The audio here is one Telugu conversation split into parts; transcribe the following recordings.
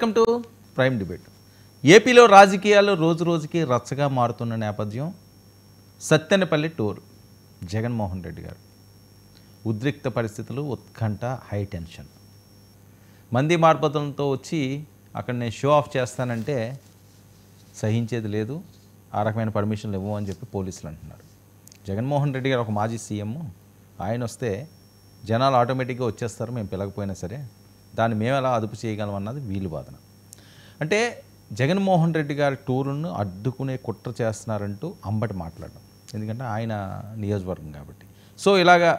Welcome to prime debate. ఏపీలో రాజకీయాలు రోజు రోజుకి రచ్చగా మారుతున్న నేపథ్యం సత్తెనపల్లి టూర్ జగన్మోహన్ రెడ్డి గారు ఉద్రిక్త పరిస్థితులు, ఉత్కంఠ, హై టెన్షన్. మంది మార్పదంతో వచ్చి అక్కడ నేను షో ఆఫ్ చేస్తానంటే సహించేది లేదు, ఆ రకమైన పర్మిషన్లు ఇవ్వము అని చెప్పి పోలీసులు అంటున్నారు. జగన్మోహన్ రెడ్డి గారు ఒక మాజీ సీఎం, ఆయన వస్తే జనాలు ఆటోమేటిక్గా వచ్చేస్తారు, మేము పిలకపోయినా సరే, దాన్ని మేము ఎలా అదుపు చేయగలం అన్నది వీళ్ళు వాదన. అంటే జగన్మోహన్ రెడ్డి గారి టూరును అడ్డుకునే కుట్ర చేస్తున్నారంటూ అంబటి మాట్లాడడం, ఎందుకంటే ఆయన నియోజకవర్గం కాబట్టి. సో ఇలాగా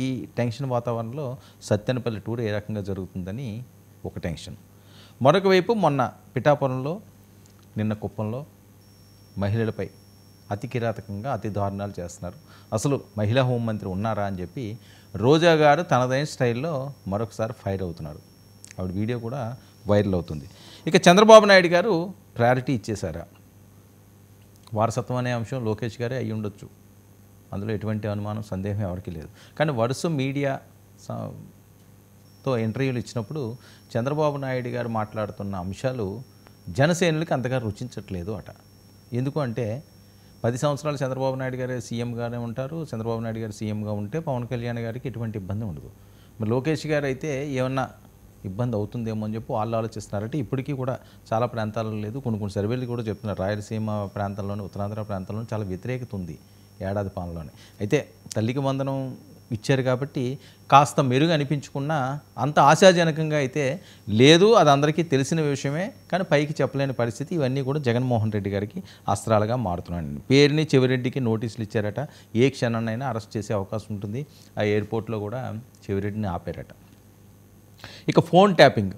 ఈ టెన్షన్ వాతావరణంలో సత్తెనపల్లి టూర్ ఏ రకంగా జరుగుతుందని ఒక టెన్షన్. మరొక వైపు మొన్న పిఠాపురంలో, నిన్న కుప్పంలో మహిళలపై అతి కిరాతకంగా అతి దారుణాలు చేస్తున్నారు. అసలు మహిళా హోంమంత్రి ఉన్నారా అని చెప్పి రోజా గారు తనదైన స్టైల్లో మరొకసారి ఫైర్ అవుతున్నారు. ఆవిడ వీడియో కూడా వైరల్ అవుతుంది. ఇక చంద్రబాబు నాయుడు గారు ప్రయారిటీ ఇచ్చేశారా? వారసత్వం అనే అంశం లోకేష్ గారే అయ్యి ఉండొచ్చు, అందులో ఎటువంటి అనుమానం, సందేహం ఎవరికీ లేదు. కానీ వరుస మీడియాతో ఇంటర్వ్యూలు ఇచ్చినప్పుడు చంద్రబాబు నాయుడు గారు మాట్లాడుతున్న అంశాలు జనసేనులకి అంతగా రుచించట్లేదు అట. ఎందుకు అంటే 10 సంవత్సరాలు చంద్రబాబు నాయుడు గారు సీఎంగానే ఉంటారు. చంద్రబాబు నాయుడు గారు సీఎంగా ఉంటే పవన్ కళ్యాణ్ గారికి ఎటువంటి ఇబ్బంది ఉండదు. మరి లోకేష్ గారు అయితే ఏమన్నా ఇబ్బంది అవుతుందేమో అని చెప్పి వాళ్ళు ఆలోచిస్తున్నారంటే ఇప్పటికీ కూడా చాలా ప్రాంతాల్లో లేదు. కొన్ని సర్వేలు కూడా చెప్తున్నారు, రాయలసీమ ప్రాంతంలోనే, ఉత్తరాంధ్ర ప్రాంతంలోనే చాలా వ్యతిరేకత ఉంది ఏడాది పాలనలోనే. అయితే తల్లికి వందనం ఇచ్చారు కాబట్టి కాస్త మెరుగు అనిపించుకున్నా అంత ఆశాజనకంగా అయితే లేదు, అది అందరికీ తెలిసిన విషయమే. కానీ పైకి చెప్పలేని పరిస్థితి. ఇవన్నీ కూడా జగన్మోహన్ రెడ్డి గారికి అస్త్రాలుగా మారుతున్నాయండి. పేరుని చెవిరెడ్డికి నోటీసులు ఇచ్చారట, ఏ క్షణాన్నైనా అరెస్ట్ చేసే అవకాశం ఉంటుంది. ఆ ఎయిర్పోర్ట్లో కూడా చెవిరెడ్డిని ఆపారట. ఇక ఫోన్ ట్యాపింగ్,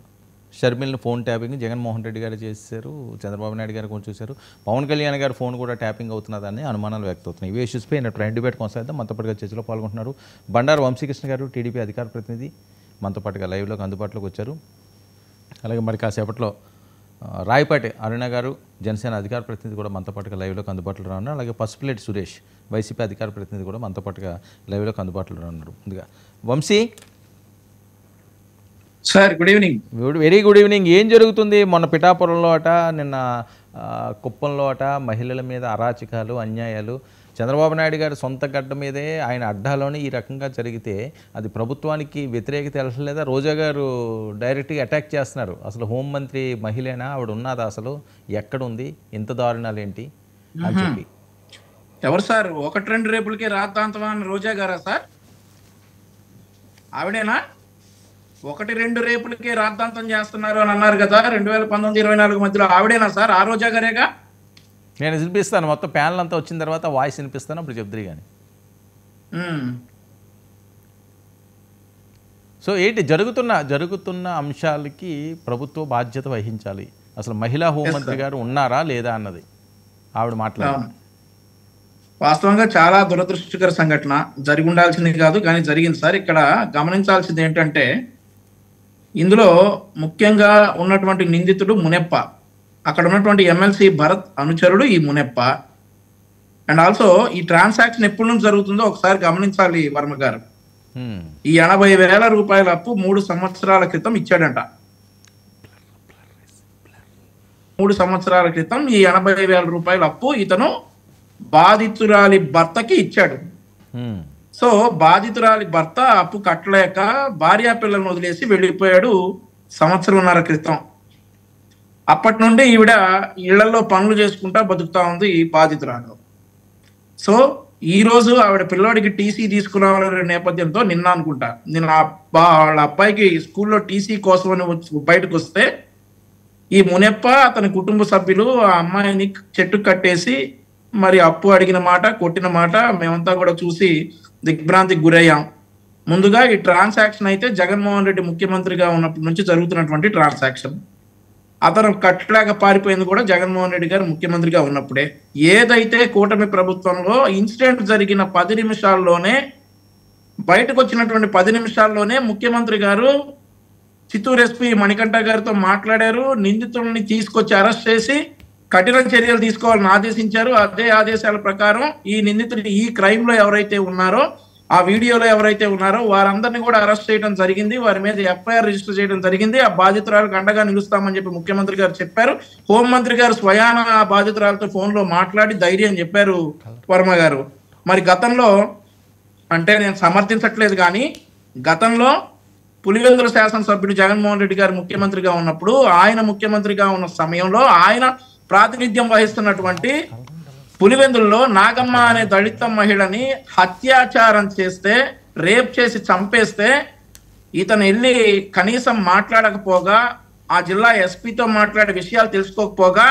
షర్మిల్ని ఫోన్ ట్యాపింగ్ జగన్మోహన్ రెడ్డి గారు చేశారు, చంద్రబాబు నాయుడు గారు కొంచెం చూశారు, పవన్ కళ్యాణ్ గారు ఫోన్ కూడా ట్యాపింగ్ అవుతున్నదని అనుమానాలు వ్యక్తవుతున్నాయి. ఇవే ఇష్యూస్పై ట్రైన్ డిబేట్ కొనసాగిద్దాం. మనతో పాటుగా చర్చలో పాల్గొంటున్నారు బండారు వంశీకృష్ణ గారు, టీడీపీ అధికార ప్రతినిధి, మనతో పాటుగా లైవ్లోకి అందుబాటులోకి వచ్చారు. అలాగే మరి కాసేపట్లో రాయపాటి అరుణ గారు, జనసేన అధికార ప్రతినిధి కూడా మనతో పాటుగా లైవ్లోకి అందుబాటులో ఉన్నారు. అలాగే పసుపులేటి సురేష్, వైసీపీ అధికార ప్రతినిధి కూడా మనతో పాటుగా లైవ్లోకి అందుబాటులో ఉన్నారు. ముందుగా Vamshi sir, good evening. Very good evening. ఏం జరుగుతుంది? మొన్న పిఠాపురంలో అట, నిన్న కుప్పంలో అట, మహిళల మీద అరాచకాలు, అన్యాయాలు. చంద్రబాబు నాయుడు గారి సొంత గడ్డ మీదే ఆయన అడ్డాలోనే ఈ రకంగా జరిగితే అది ప్రభుత్వానికి వ్యతిరేకత వెళ్ళలేదా? రోజా గారు డైరెక్ట్గా అటాక్ చేస్తున్నారు. అసలు హోంమంత్రి మహిళనా, ఆవిడ ఉన్నదా, అసలు ఎక్కడుంది, ఇంత దారుణాలు ఏంటి అని చెప్పి. ఎవరు సార్? 1-2 రేపులకే రాద్ధాంతం అని రోజా గారా సార్? ఆవిడేనా? 1-2 రేపులకే రాద్ధాంతం చేస్తున్నారు అని అన్నారు కదా 2019-24 మధ్యలో. ఆవిడేనా సార్? ఆ రోజా గారేగా? నేను వినిపిస్తాను, మొత్తం ప్యానల్ అంతా వచ్చిన తర్వాత వాయిస్ వినిపిస్తాను, అప్పుడు చెప్తారు. కానీ సో ఏంటి జరుగుతున్న అంశాలకి ప్రభుత్వ బాధ్యత వహించాలి. అసలు మహిళా హోంమంత్రి గారు ఉన్నారా లేదా అన్నది ఆవిడ మాట్లాడారు. వాస్తవంగా చాలా దురదృష్టకర సంఘటన, జరిగి ఉండాల్సింది కాదు కానీ జరిగింది సార్. ఇక్కడ గమనించాల్సింది ఏంటంటే, ఇందులో ముఖ్యంగా ఉన్నటువంటి నిందితుడు మునెప్ప, అక్కడ ఉన్నటువంటి ఎమ్మెల్సీ భరత్ అనుచరుడు ఈ మునెప్ప. అండ్ ఆల్సో ఈ ట్రాన్సాక్షన్ ఎప్పటి నుంచి జరుగుతుందో ఒకసారి గమనించాలి వర్మ గారు. ఈ 80,000 రూపాయల అప్పు 3 సంవత్సరాల క్రితం ఇచ్చాడంట. 3 సంవత్సరాల క్రితం ఈ 80,000 రూపాయల అప్పు ఇతను బాధితురాలి భర్తకి ఇచ్చాడు. సో బాధితురాలి భర్త అప్పు కట్టలేక భార్యా పిల్లలను వదిలేసి వెళ్ళిపోయాడు 1.5 సంవత్సరాల క్రితం. అప్పటి నుండి ఈవిడ ఇళ్లలో పనులు చేసుకుంటా బతుకుతా ఉంది ఈ బాధితురాలు. సో ఈ రోజు ఆవిడ పిల్లోడికి టీసీ తీసుకురావాలనే నేపథ్యంతో నిన్న అనుకుంటా, నేను వాళ్ళ అబ్బాయికి స్కూల్లో టీసీ కోసమని బయటకు వస్తే ఈ మునెప్ప అతని కుటుంబ సభ్యులు ఆ అమ్మాయిని చెట్టు కట్టేసి మరి అప్పు అడిగిన మాట, కొట్టిన మాట మేమంతా కూడా చూసి దిగ్భ్రాంతికి గురయ్యాం. ముందుగా ఈ ట్రాన్సాక్షన్ అయితే జగన్మోహన్ రెడ్డి ముఖ్యమంత్రిగా ఉన్నప్పటి నుంచి జరుగుతున్నటువంటి ట్రాన్సాక్షన్. అతను కట్టలేక పారిపోయింది కూడా జగన్మోహన్ రెడ్డి గారు ముఖ్యమంత్రిగా ఉన్నప్పుడే. ఏదైతే కూటమి ప్రభుత్వంలో ఇన్సిడెంట్ జరిగిన 10 నిమిషాల్లోనే, బయటకు వచ్చినటువంటి 10 నిమిషాల్లోనే ముఖ్యమంత్రి గారు చిత్తూరు ఎస్పీ మణికంఠ గారితో మాట్లాడారు. నిందితుల్ని తీసుకొచ్చి అరెస్ట్ చేసి కఠిన చర్యలు తీసుకోవాలని ఆదేశించారు. అదే ఆదేశాల ప్రకారం ఈ నిందితులు, ఈ క్రైమ్ లో ఎవరైతే ఉన్నారో ఆ వీడియోలో ఎవరైతే ఉన్నారో వారందరినీ కూడా అరెస్ట్ చేయడం జరిగింది, వారి మీద ఎఫ్ఐఆర్ రిజిస్టర్ చేయడం జరిగింది. ఆ బాధితురాలకు అండగా నిలుస్తామని చెప్పి ముఖ్యమంత్రి గారు చెప్పారు. హోంమంత్రి గారు స్వయాన ఆ బాధితురాలతో ఫోన్ లో మాట్లాడి ధైర్యం చెప్పారు వర్మ గారు. మరి గతంలో అంటే నేను సమర్థించట్లేదు కానీ గతంలో పులివెందుల శాసనసభ్యుడు జగన్మోహన్ రెడ్డి గారు ముఖ్యమంత్రిగా ఉన్నప్పుడు, ఆయన ముఖ్యమంత్రిగా ఉన్న సమయంలో ఆయన ప్రాతినిధ్యం వహిస్తున్నటువంటి పులివెందుల్లో నాగమ్మ అనే దళిత మహిళని అత్యాచారం చేస్తే, రేప్ చేసి చంపేస్తే ఇతను వెళ్ళి కనీసం మాట్లాడకపోగా, ఆ జిల్లా ఎస్పీతో మాట్లాడే విషయాలు తెలుసుకోకపోగా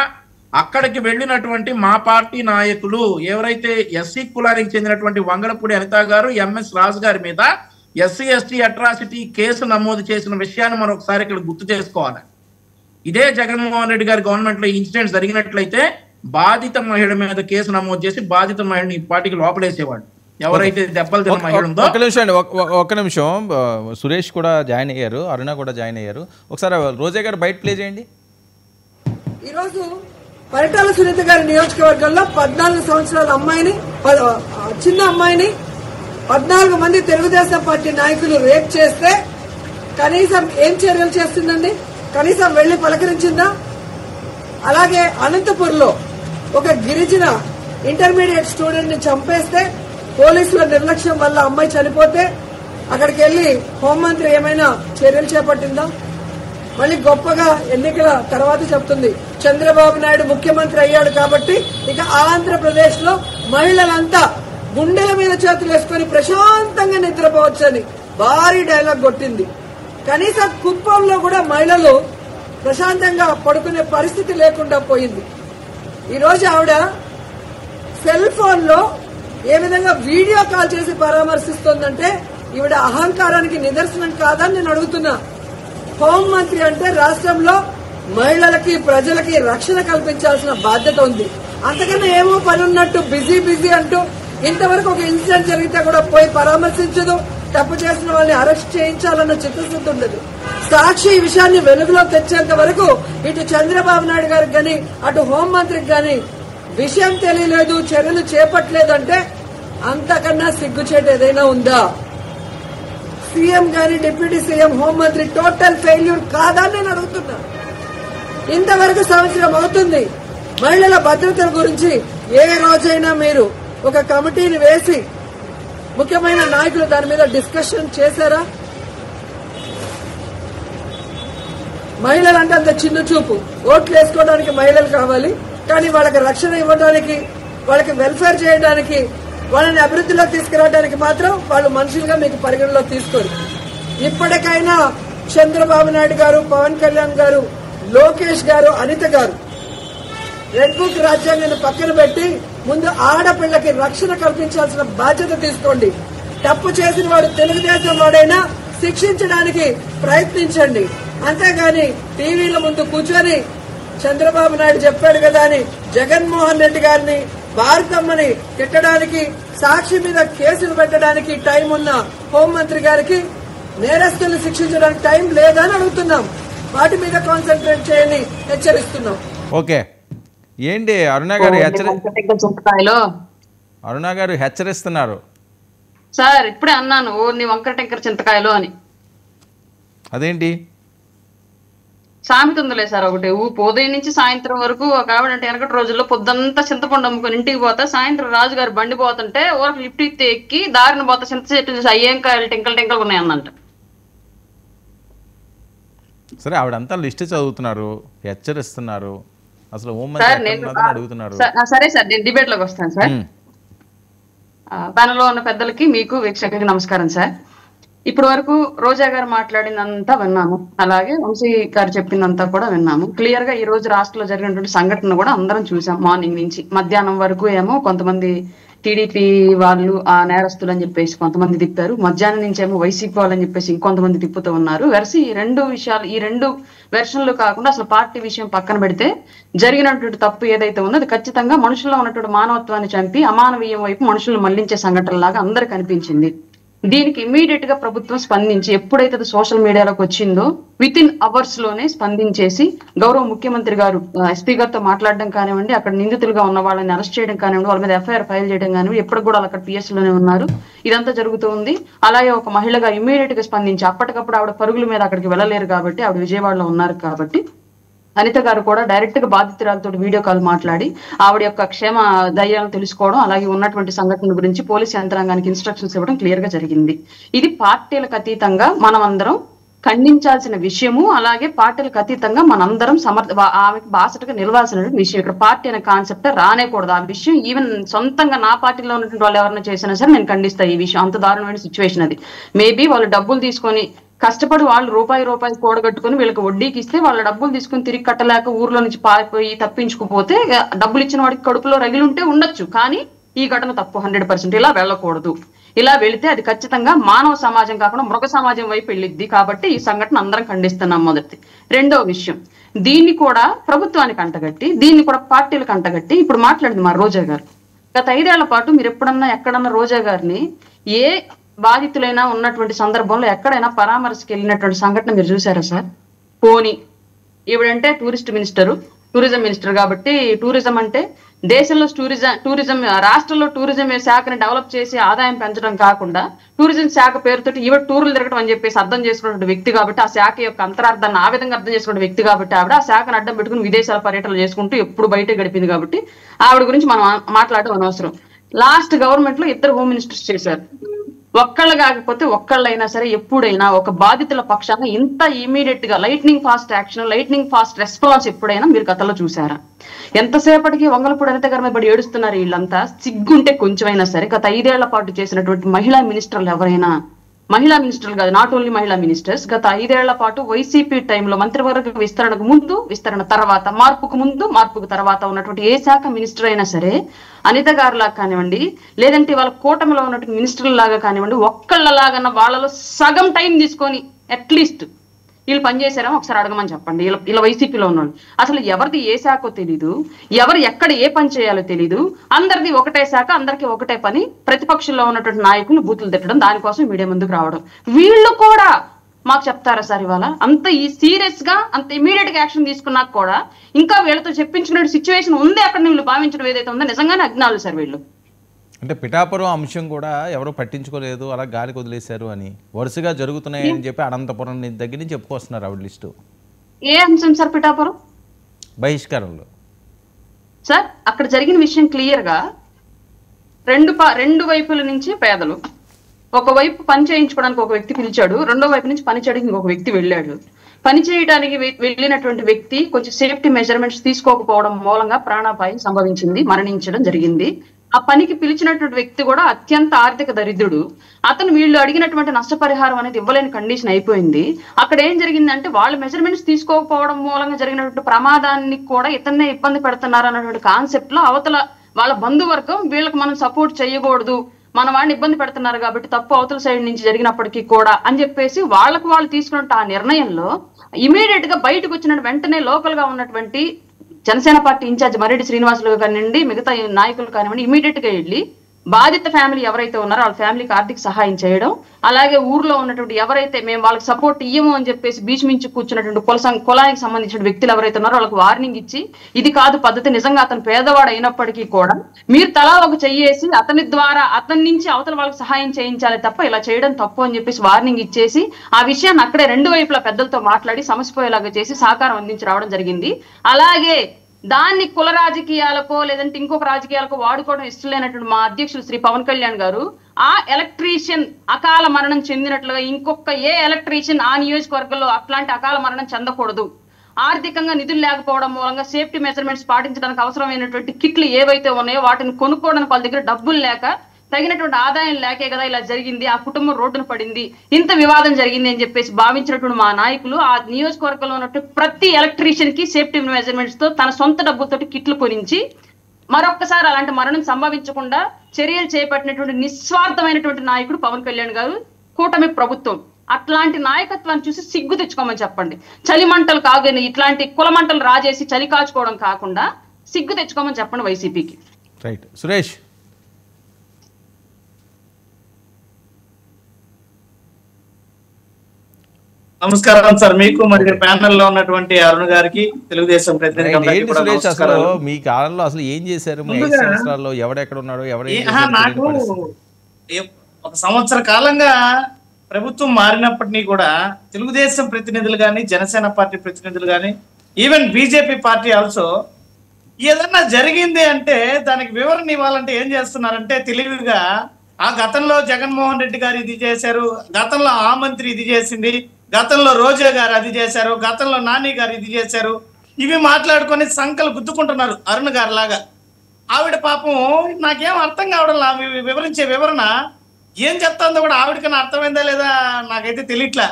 అక్కడికి వెళ్ళినటువంటి మా పార్టీ నాయకులు ఎవరైతే ఎస్సీ కులానికి చెందినటువంటి వంగలపూడి అనిత గారు, ఎంఎస్ రాజు గారి మీద ఎస్సీ ఎస్టీ అట్రాసిటీ కేసు నమోదు చేసిన విషయాన్ని మనం ఒకసారి ఇక్కడ గుర్తు చేసుకోవాలి. ఇదే జగన్మోహన్ రెడ్డి గారి గవర్నమెంట్ లో ఇన్సిడెంట్ జరిగినట్లయితే బాధిత మహిళ మీద కేసు నమోదు చేసి బాధిత మహిళని పార్టీకి లోపలేసేవాడు. ఎవరైతే దెబ్బలు తిన్న మహిళ ఉందో. ఒక్క నిమిషం, సురేష్ కూడా జాయిన్ అయ్యారు, అరుణ కూడా జాయిన్ అయ్యారు. ఒకసారి రోజా గారు బయట ప్లే చేయండి. ఈరోజు పరిటాల సునీత గారి నియోజకవర్గంలో 14 సంవత్సరాల అమ్మాయిని, చిన్న అమ్మాయిని 14 మంది తెలుగుదేశం పార్టీ నాయకులు రేప్ చేస్తే కనీసం ఏం చర్యలు చేస్తుందండి? కనీసం వెళ్లి పలకరించిందా? అలాగే అనంతపూర్లో ఒక గిరిజన ఇంటర్మీడియట్ స్టూడెంట్ ని చంపేస్తే పోలీసుల నిర్లక్ష్యం వల్ల అమ్మాయి చనిపోతే అక్కడికి వెళ్లి హోంమంత్రి ఏమైనా చర్యలు చేపట్టిందా? మళ్ళీ గొప్పగా ఎన్నికల తర్వాత చెప్తుంది చంద్రబాబు నాయుడు ముఖ్యమంత్రి అయ్యాడు కాబట్టి ఇక ఆంధ్రప్రదేశ్ లో మహిళలంతా గుండెల మీద చేతులు వేసుకుని ప్రశాంతంగా నిద్రపోవచ్చని భారీ డైలాగ్ కొట్టింది. కనీసం కుప్పంలో కూడా మహిళలు ప్రశాంతంగా పడుకునే పరిస్థితి లేకుండా పోయింది. ఈరోజు ఆవిడ సెల్ ఫోన్ లో ఏ విధంగా వీడియో కాల్ చేసి పరామర్శిస్తోందంటే ఈవిడ అహంకారానికి నిదర్శనం కాదని నేను అడుగుతున్నా. హోంమంత్రి అంటే రాష్ట్రంలో మహిళలకి ప్రజలకి రక్షణ కల్పించాల్సిన బాధ్యత ఉంది. అంతకన్నా ఏమో పని ఉన్నట్టు బిజీ అంటూ ఇంతవరకు ఒక ఇన్సిడెంట్ జరిగితే కూడా పోయి పరామర్శించదు, తప్పు చేసిన వాళ్ళని అరెస్ట్ చేయించాలన్న చిత్తశుద్ధి ఉండదు. సాక్షి ఈ విషయాన్ని వెలుగులో తెచ్చేంత వరకు ఇటు చంద్రబాబు నాయుడు గారికి గాని అటు హోంమంత్రికి గాని విషయం తెలియలేదు, చర్యలు చేపట్టలేదంటే అంతకన్నా సిగ్గుచేటు ఏదైనా ఉందా? సీఎం గాని డిప్యూటీ సీఎం హోంమంత్రి టోటల్ ఫెయిల్యూర్ కాదా నేను అడుగుతున్నా. ఇంతవరకు సంవత్సరం అవుతుంది. మహిళల భద్రతల గురించి ఏ రోజైనా మీరు ఒక కమిటీని వేసి ముఖ్యమైన నాయకులు దాని మీద డిస్కషన్ చేశారా? మహిళలంటే అంత చిన్న చూపు. ఓట్లు వేసుకోవడానికి మహిళలు కావాలి, కానీ వాళ్ళకి రక్షణ ఇవ్వడానికి, వాళ్ళకి వెల్ఫేర్ చేయడానికి, వాళ్ళని అభివృద్ధిలోకి తీసుకురావడానికి మాత్రం వాళ్ళు మనుషులుగా మీకు పరిగణలోకి తీసుకోరు. ఇప్పటికైనా చంద్రబాబు నాయుడు గారు, పవన్ కళ్యాణ్ గారు, లోకేష్ గారు, అనిత గారు రెడ్ బుక్ రాజ్యాంగాన్ని పక్కన పెట్టి ముందు ఆడపిల్లకి రక్షణ కల్పించాల్సిన బాధ్యత తీసుకోండి. తప్పు చేసిన వాడు తెలుగుదేశం వాడైనా శిక్షించడానికి ప్రయత్నించండి. అంతేగాని టీవీల ముందు కూర్చొని చంద్రబాబు నాయుడు చెప్పాడు కదా అని జగన్మోహన్ రెడ్డి గారిని, భారతమ్మని తిట్టడానికి, సాక్షి మీద కేసులు పెట్టడానికి టైం ఉన్న హోంమంత్రి గారికి నేరస్తులను శిక్షించడానికి టైం లేదని అడుగుతున్నాం. వాటి మీద కాన్సన్ట్రేట్ చేయని హెచ్చరిస్తున్నాం. ఓకే, ఏంటి అరుణ గారు హెచ్చరిస్తున్నారు సార్? ఇప్పుడే అన్నాను ఓర్ని వంకర టెంకర చింతకాయలు అని. అదేంటి సామెత ఉందిలే సార్ ఒకటి, ఉదయం నుంచి సాయంత్రం వరకు ఒక ఆవిడ అంటే వెనకటి రోజుల్లో పొద్దుంతా చింతపండు అమ్ముకొని ఇంటికి పోతా, సాయంత్రం రాజుగారు బండి పోతుంటే ఊరికి లిఫ్ట్ ఇస్తే ఎక్కి దారిని పోతా చింత చెట్టు చూసి అయ్యేం కాయలు టెంకలు ఉన్నాయి అన్నంట. సరే, ఆవిడంతా లిస్ట్ చదువుతున్నారు, హెచ్చరిస్తున్నారు, అసలు అడుగుతున్నారు. సరే సార్, నేను డిబేట్ లోకి వస్తాను సార్. ప్యానెల్లో ఉన్న పెద్దలకి, మీకు వీక్షకులకి నమస్కారం సార్. ఇప్పటి వరకు రోజా గారు మాట్లాడిందంతా విన్నాము, అలాగే వంశీ గారు చెప్పిందంతా కూడా విన్నాము. క్లియర్ గా ఈ రోజు రాష్ట్రంలో జరిగినటువంటి సంఘటన కూడా అందరం చూసాం. మార్నింగ్ నుంచి మధ్యాహ్నం వరకు ఏమో కొంతమంది టీడీపీ వాళ్ళు ఆ నేరస్తులు అని చెప్పేసి కొంతమంది తిప్పారు, మధ్యాహ్నం నుంచి ఏమో వైసీపీ వాళ్ళు అని చెప్పేసి ఇంకొంతమంది తిప్పుతూ ఉన్నారు. వెరసి ఈ రెండు వెర్షన్లు కాకుండా అసలు పార్టీ విషయం పక్కన పెడితే జరిగినటువంటి తప్పు ఏదైతే ఉందో అది ఖచ్చితంగా మనుషుల్లో ఉన్నటువంటి మానవత్వాన్ని చంపి అమానవీయం వైపు మనుషులు మళ్లించే సంఘటనలాగా అందరికి అనిపించింది. దీనికి ఇమీడియట్ గా ప్రభుత్వం స్పందించి ఎప్పుడైతే అది సోషల్ మీడియాలోకి వచ్చిందో విత్ ఇన్ అవర్స్ లోనే స్పందించేసి గౌరవ ముఖ్యమంత్రి గారు ఎస్పీ గారితో మాట్లాడడం కానివ్వండి, అక్కడ నిందితులుగా ఉన్న వాళ్ళని అరెస్ట్ చేయడం కానివ్వండి, వాళ్ళ మీద ఎఫ్ఐఆర్ ఫైల్ చేయడం కానివ్వండి, ఎప్పుడు కూడా అక్కడ పిఎస్ లోనే ఉన్నారు. ఇదంతా జరుగుతూ ఉంది. అలాగే ఒక మహిళగా ఇమీడియట్ గా స్పందించి అప్పటికప్పుడు ఆవిడ పరుగుల మీద అక్కడికి వెళ్ళలేరు కాబట్టి, ఆవిడ విజయవాడలో ఉన్నారు కాబట్టి అనిత గారు కూడా డైరెక్ట్ గా బాధితురాలతో వీడియో కాల్ మాట్లాడి ఆవిడ యొక్క క్షేమ ధైర్యాలను తెలుసుకోవడం, అలాగే ఉన్నటువంటి సంఘటనల గురించి పోలీస్ యంత్రాంగానికి ఇన్స్ట్రక్షన్స్ ఇవ్వడం క్లియర్ గా జరిగింది. ఇది పార్టీలకు అతీతంగా మనం అందరం ఖండించాల్సిన విషయము. అలాగే పార్టీలకు అతీతంగా మనందరం ఆమెకు బాసటగా నిలవాల్సిన విషయం. ఇక్కడ పార్టీ అనే కాన్సెప్ట్ రానేకూడదు. ఆ విషయం ఈవెన్ సొంతంగా నా పార్టీలో ఉన్నటువంటి వాళ్ళు ఎవరైనా చేసినా సరే నేను ఖండిస్తా. ఈ విషయం అంత దారుణమైన సిచ్యువేషన్ అది. మేబీ వాళ్ళు డబ్బులు తీసుకొని కష్టపడి వాళ్ళు రూపాయి కూడగట్టుకుని వీళ్ళకి వడ్డీకి ఇస్తే వాళ్ళ డబ్బులు తీసుకుని తిరిగి కట్టలేక ఊర్లో నుంచి పారిపోయి తప్పించుకుపోతే డబ్బులు ఇచ్చిన వాడికి కడుపులో రగిలి ఉంటే ఉండొచ్చు. కానీ ఈ ఘటన తప్పు. 100% ఇలా వెళ్ళకూడదు. ఇలా వెళితే అది ఖచ్చితంగా మానవ సమాజం కాకుండా మృగ సమాజం వైపు వెళ్ళిద్ది. కాబట్టి ఈ సంఘటన అందరం ఖండిస్తున్నాం. మొదటి. రెండో విషయం, దీన్ని కూడా ప్రభుత్వానికి అంటగట్టి, దీన్ని కూడా పార్టీలకు అంటగట్టి ఇప్పుడు మాట్లాడింది మా రోజా గారు. గత 5 ఏళ్ల పాటు మీరు ఎప్పుడన్నా ఎక్కడన్నా రోజా గారిని ఏ బాధితులైనా ఉన్నటువంటి సందర్భంలో ఎక్కడైనా పరామర్శకి వెళ్ళినటువంటి సంఘటన మీరు చూసారా సార్? పోనీ ఈవిడంటే టూరిజం మినిస్టర్ కాబట్టి టూరిజం అంటే దేశంలో టూరిజం రాష్ట్రంలో టూరిజం శాఖని డెవలప్ చేసి ఆదాయం పెంచడం కాకుండా టూరిజం శాఖ పేరుతో ఈవిడ టూర్లు తిరగడం అని చెప్పేసి అర్థం చేసుకున్న వ్యక్తి కాబట్టి, ఆ శాఖ యొక్క అంతరార్థాన్ని ఆ విధంగా అర్థం చేసుకున్న వ్యక్తి కాబట్టి ఆవిడ ఆ శాఖను అడ్డం పెట్టుకుని విదేశాల పర్యటనలు చేసుకుంటూ ఎప్పుడు బయట గడిపింది కాబట్టి ఆవిడ గురించి మనం మాట్లాడడం అనవసరం. లాస్ట్ గవర్నమెంట్ లో 2 హోమ్ మినిస్టర్స్ చేశారు. ఒక్కళ్ళు కాకపోతే ఒక్కళ్ళైనా సరే ఎప్పుడైనా ఒక బాధితుల పక్షాన ఇంత ఇమీడియట్ గా lightning fast action, lightning fast response ఎప్పుడైనా మీరు గతంలో చూసారా? ఎంతసేపటికి వంగలపూడి అనిత గారి మీద పడి ఏడుస్తున్నారు వీళ్ళంతా. సిగ్గుంటే కొంచెమైనా సరే గత 5 ఏళ్ల పాటు చేసినటువంటి మహిళా మినిస్టర్లు ఎవరైనా, మహిళా మినిస్టర్లు కాదు, నాట్ ఓన్లీ మహిళా మినిస్టర్స్, గత 5 ఏళ్ల పాటు వైసీపీ టైంలో మంత్రివర్గ విస్తరణకు ముందు, విస్తరణ తర్వాత, మార్పుకు ముందు, మార్పుకు తర్వాత ఉన్నటువంటి ఏ శాఖ మినిస్టర్ అయినా సరే అనిత గారిలాగా కానివ్వండి, లేదంటే వాళ్ళ కూటమిలో ఉన్నటువంటి మినిస్టర్ల లాగా కానివ్వండి, ఒక్కళ్ళలాగా వాళ్ళలో సగం టైం తీసుకొని అట్లీస్ట్ వీళ్ళు పనిచేశారేమో ఒకసారి అడగమని చెప్పండి. వీళ్ళ వైసీపీలో ఉన్నాడు. అసలు ఎవరిది ఏ శాఖో తెలీదు, ఎవరు ఎక్కడ ఏ పని చేయాలో తెలీదు. అందరిది ఒకటే శాఖ, అందరికీ ఒకటే పని. ప్రతిపక్షంలో ఉన్నటువంటి నాయకులు బూతులు తిట్టడం, దానికోసం మీడియా ముందుకు రావడం. వీళ్ళు కూడా మాకు చెప్తారా సార్? ఇవాళ అంత ఈ సీరియస్ గా అంత ఇమీడియట్ గా యాక్షన్ తీసుకున్నాక కూడా ఇంకా వీళ్ళతో చెప్పించుకునే సిచ్యువేషన్ ఉంది అక్కడ వీళ్ళు భావించడం ఏదైతే ఉందో నిజంగానే అజ్ఞానులు సార్ వీళ్ళు. అంటే పిఠాపురం అంశం కూడా ఎవరు పట్టించుకోలేదు, అలా గాలికి వదిలేశారు అని వరుసగా జరుగుతున్నాయని చెప్పి అనంతపురం దగ్గర నుంచి చెప్పుకొస్తున్నారు ఆవిడ లిస్టు. ఏ అంశం సార్? పిఠాపురం బహిష్కారంలో సార్ అక్కడ జరిగిన విషయం క్లియర్ గా రెండు వైపుల నుంచి పేదలు, ఒకవైపు పని చేయించుకోవడానికి ఒక వ్యక్తి పిలిచాడు, రెండో వైపు నుంచి పని చేయడానికి ఇంకొక వ్యక్తి వెళ్ళాడు. పని చేయడానికి వెళ్ళినటువంటి వ్యక్తి కొంచెం సేఫ్టీ మెజర్మెంట్స్ తీసుకోకపోవడం మూలంగా ప్రాణాపాయం సంభవించింది, మరణించడం జరిగింది. ఆ పనికి పిలిచినటువంటి వ్యక్తి కూడా అత్యంత ఆర్థిక దరిద్రుడు. అతను వీళ్ళు అడిగినటువంటి నష్టపరిహారం అనేది ఇవ్వలేని కండిషన్ అయిపోయింది. అక్కడ ఏం జరిగిందంటే వాళ్ళు మెజర్మెంట్స్ తీసుకోకపోవడం మూలంగా జరిగినటువంటి ప్రమాదాన్ని కూడా ఇతన్నే ఇబ్బంది పెడుతున్నారు అన్నటువంటి కాన్సెప్ట్ లో అవతల వాళ్ళ బంధువర్గం వీళ్ళకి మనం సపోర్ట్ చేయకూడదు, మన వాడిని ఇబ్బంది పెడుతున్నారు కాబట్టి తప్పు అవతల సైడ్ నుంచి జరిగినప్పటికీ కూడా అని చెప్పేసి వాళ్ళకు వాళ్ళు తీసుకున్న ఆ నిర్ణయంలో ఇమీడియట్ గా బయటకు వచ్చిన వెంటనే లోకల్ గా ఉన్నటువంటి జనసేన పార్టీ ఇన్ఛార్జ్ మర్రెడ్డి శ్రీనివాసులు కానివ్వండి, మిగతా నాయకులు కానివ్వండి, ఇమీడియట్ గా వెళ్ళి బాధిత ఫ్యామిలీ ఎవరైతే ఉన్నారో వాళ్ళ ఫ్యామిలీకి ఆర్థిక సహాయం చేయడం, అలాగే ఊర్లో ఉన్నటువంటి ఎవరైతే మేము వాళ్ళకి సపోర్ట్ ఇయ్యము అని చెప్పేసి బీచ్ మించి కూర్చున్నటువంటి కులానికి సంబంధించిన వ్యక్తులు ఎవరైతే ఉన్నారో వాళ్ళకి వార్నింగ్ ఇచ్చి ఇది కాదు పద్ధతి, నిజంగా అతను పేదవాడు అయినప్పటికీ కూడా మీరు తలా ఒక చెయ్యేసి అతని ద్వారా అతని నుంచి అవతల వాళ్ళకి సహాయం చేయించాలి తప్ప ఇలా చేయడం తప్పు అని చెప్పేసి వార్నింగ్ ఇచ్చేసి ఆ విషయాన్ని అక్కడే 2 వైపుల పెద్దలతో మాట్లాడి సమసిపోయేలాగా చేసి సహకారం అందించి రావడం జరిగింది. అలాగే దాన్ని కుల రాజకీయాలకో లేదంటే ఇంకొక రాజకీయాలకో వాడుకోవడం ఇష్టం లేనటువంటి మా అధ్యక్షులు శ్రీ పవన్ కళ్యాణ్ గారు ఆ ఎలక్ట్రీషియన్ అకాల మరణం చెందినట్లుగా ఇంకొక ఏ ఎలక్ట్రీషియన్ ఆ నియోజకవర్గంలో అట్లాంటి అకాల మరణం చెందకూడదు, ఆర్థికంగా నిధులు లేకపోవడం మూలంగా సేఫ్టీ మెజర్మెంట్స్ పాటించడానికి అవసరమైనటువంటి కిట్లు ఏవైతే ఉన్నాయో వాటిని కొనుక్కోవడానికి వాళ్ళ దగ్గర డబ్బులు లేక తగినటువంటి ఆదాయం లేకే కదా ఇలా జరిగింది, ఆ కుటుంబం రోడ్డున పడింది, ఇంత వివాదం జరిగింది అని చెప్పేసి భావించినటువంటి మా నాయకులు ఆ నియోజకవర్గంలో ఉన్నట్టు ప్రతి ఎలక్ట్రీషియన్ కి సేఫ్టీ మెజర్మెంట్స్ తో తన సొంత డబ్బులతోటి కిట్లు కొనించి మరొక్కసారి అలాంటి మరణం సంభవించకుండా చర్యలు చేపట్టినటువంటి నిస్వార్థమైనటువంటి నాయకుడు పవన్ కళ్యాణ్ గారు, కూటమి ప్రభుత్వం. అట్లాంటి నాయకత్వాన్ని చూసి సిగ్గు తెచ్చుకోమని చెప్పండి. చలిమంటలు కాగని ఇట్లాంటి కులమంటలు రాజేసి చలి కాచుకోవడం కాకుండా సిగ్గు తెచ్చుకోమని చెప్పండి వైసీపీకి. రైట్. సురేష్. నమస్కారం సార్ మీకు మరి ప్యానెల్ లో ఉన్నటువంటి అరుణ్ గారికి తెలుగుదేశం ప్రతినిధి ఏంటి సురేష్ అసలు మీ కాలంలో అసలు ఏం చేశారు మీ 5 సంవత్సరాల్లో ఎవడెక్కడ ఉన్నాడో నాకు ఒక సంవత్సర కాలంగా ప్రభుత్వం మారినప్పటినీ కూడా తెలుగుదేశం ప్రతినిధులు కానీ జనసేన పార్టీ ప్రతినిధులు కానీ ఈవెన్ బీజేపీ పార్టీ ఆల్సో ఏదన్నా జరిగింది అంటే దానికి వివరణ ఇవ్వాలంటే ఏం చేస్తున్నారంటే తెలివిగా ఆ గతంలో జగన్మోహన్ రెడ్డి గారు ఇది చేశారు, గతంలో ఆ మంత్రి ఇది చేసింది, గతంలో రోజా గారు అది చేశారు, గతంలో నాని గారు ఇది చేశారు, ఇవి మాట్లాడుకొని సంకలు గుద్దుకుంటున్నారు అరుణ్ గారు లాగా. ఆవిడ పాపం నాకేం అర్థం కావడం వివరించే వివరణ ఏం చెప్తాందో కూడా ఆవిడకన్నా అర్థమైందా లేదా నాకైతే తెలియట్లా.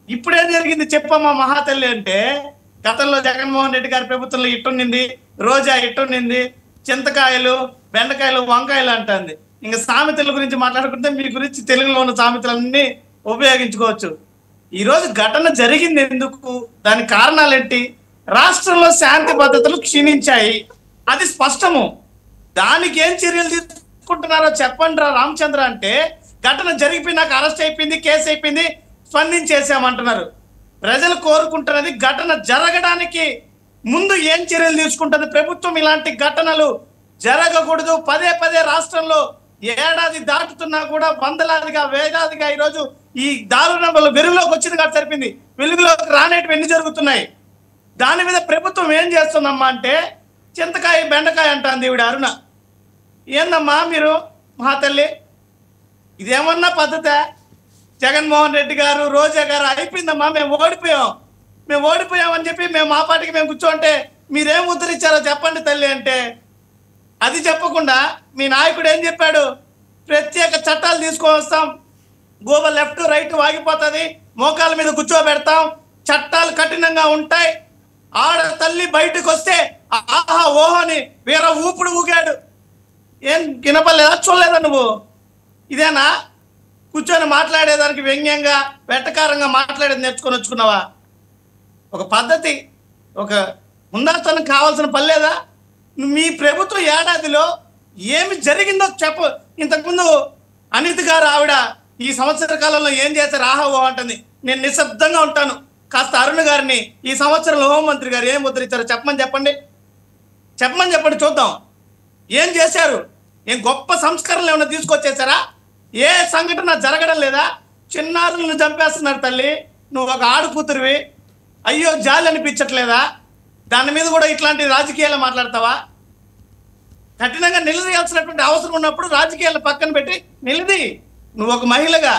ఇప్పుడేం జరిగింది చెప్పమ్మా మహాతల్లి అంటే, గతంలో జగన్మోహన్ రెడ్డి గారి ప్రభుత్వంలో ఇట్టున్నింది, రోజా ఇట్టున్నింది, చింతకాయలు బెండకాయలు వంకాయలు అంటుంది. ఇంకా సామెతల గురించి మాట్లాడుకుంటే మీ గురించి తెలుగులో ఉన్న సామెతలన్నీ ఉపయోగించుకోవచ్చు. ఈ రోజు ఘటన జరిగింది ఎందుకు, దానికి కారణాలు ఏంటి? రాష్ట్రంలో శాంతి భద్రతలు క్షీణించాయి, అది స్పష్టము. దానికి ఏం చర్యలు తీసుకుంటున్నారో చెప్పండి రా రామచంద్ర అంటే, ఘటన జరిగిపోయి నాకు అరెస్ట్ అయిపోయింది, కేసు అయిపోయింది, స్పందించేసామంటున్నారు. ప్రజలు కోరుకుంటున్నది ఘటన జరగడానికి ముందు ఏం చర్యలు తీసుకుంటుంది ప్రభుత్వం. ఇలాంటి ఘటనలు జరగకూడదు. పదే పదే రాష్ట్రంలో ఏడాది దాటుతున్నా కూడా వందలాదిగా వేలాదిగా ఈరోజు ఈ దారుణాలు వెలుగులోకి వచ్చింది కాబట్టి సరిపోయింది, వెలుగులోకి రానేటివి ఎన్ని జరుగుతున్నాయి. దాని మీద ప్రభుత్వం ఏం చేస్తుందమ్మా అంటే చింతకాయ బెండకాయ అంటుంది ఈవిడ అరుణ. ఏందమ్మా మీరు మహాతల్లి, ఇదేమన్నా పద్ధతే? జగన్మోహన్ రెడ్డి గారు రోజా గారు అయిపోయిందమ్మా, మేము ఓడిపోయామని చెప్పి మేము మా పార్టీకి మేము కూర్చోంటే మీరేం ఉద్ధరించారో చెప్పండి తల్లి అంటే, అది చెప్పకుండా మీ నాయకుడు ఏం చెప్పాడు? ప్రత్యేక చట్టాలు తీసుకొని వస్తాం, గోబ లెఫ్ట్ రైట్ వాగిపోతుంది, మోకాల మీద కూర్చోబెడతాం, చట్టాలు కఠినంగా ఉంటాయి. ఆడ తల్లి బయటకు వస్తే ఆహా ఓహో అని వేరే ఊపుడు ఊగాడు. ఏం వినపడలేదా, చూడలేదా నువ్వు? ఇదేనా కూర్చొని మాట్లాడేదానికి వ్యంగ్యంగా వెట్టకారంగా మాట్లాడేది నేర్చుకొని వచ్చుకున్నావా? ఒక పద్ధతి, ఒక ముందస్తనం కావాల్సిన పనిలేదా? మీ ప్రభుత్వం ఏడాదిలో ఏమి జరిగిందో చెప్పు. ఇంతకుముందు అనిత్ గారు ఆవిడ ఈ సంవత్సర కాలంలో ఏం చేశారు ఆహా ఓ అంటుంది. నేను నిశ్శబ్దంగా ఉంటాను. కాస్త అరుణ్ గారిని ఈ సంవత్సరంలో హోంమంత్రి గారు ఏం ముద్రించారో చెప్పమని చెప్పండి చూద్దాం. ఏం చేశారు? ఏం గొప్ప సంస్కరణలు ఏమైనా తీసుకొచ్చేసారా? ఏ సంఘటన జరగడం లేదా? చిన్నారులను చంపేస్తున్నారు తల్లి, నువ్వు ఒక ఆడుకూతురివి, అయ్యో జాలి అనిపించట్లేదా? దాని మీద కూడా ఇట్లాంటి రాజకీయాలు మాట్లాడతావా? కఠినంగా నిలదీయాల్సినటువంటి అవసరం ఉన్నప్పుడు రాజకీయాలు పక్కన పెట్టి నిలది. నువ్వు ఒక మహిళగా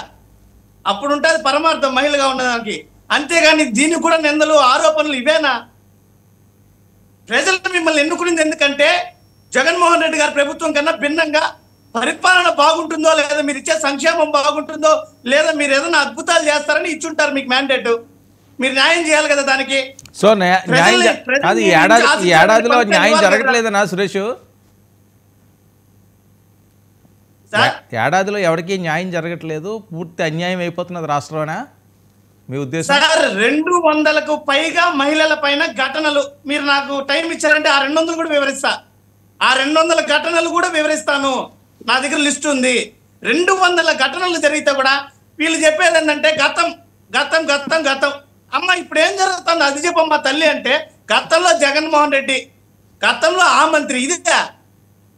అప్పుడు ఉంటుంది పరమార్థం మహిళగా ఉండడానికి, అంతేగాని దీనికి కూడా నిందలు ఆరోపణలు ఇవేనా? ప్రజలు మిమ్మల్ని ఎన్నుకునేది ఎందుకంటే జగన్మోహన్ రెడ్డి గారి ప్రభుత్వం కన్నా భిన్నంగా పరిపాలన బాగుంటుందో లేదా, మీరు ఇచ్చే సంక్షేమం బాగుంటుందో లేదా, మీరు ఏదైనా అద్భుతాలు చేస్తారని ఇచ్చుంటారు మీకు మ్యాండేట్. మీరు న్యాయం చేయాలి కదా దానికి. సో అది ఏడాదిలో న్యాయం జరగట్లేదనా సురేష్? ఏడాదిలో ఎవరికి న్యాయం జరగట్లేదు, పూర్తి అన్యాయం అయిపోతున్నది రాష్ట్రంలోనా మీ ఉద్దేశం? సార్ 200కు పైగా మహిళల పైన ఘటనలు, మీరు నాకు టైం ఇచ్చారంటే ఆ 200 కూడా వివరిస్తా. ఆ 200 ఘటనలు కూడా వివరిస్తాను, నా దగ్గర లిస్ట్ ఉంది. 200 ఘటనలు జరిగితే కూడా వీళ్ళు చెప్పేది ఏంటంటే గతం గతం గతం గతం. అమ్మ ఇప్పుడు ఏం జరుగుతుంది అది చెప్పమ్మా తల్లి అంటే, గతంలో జగన్మోహన్ రెడ్డి, గతంలో ఆ మంత్రి, ఇది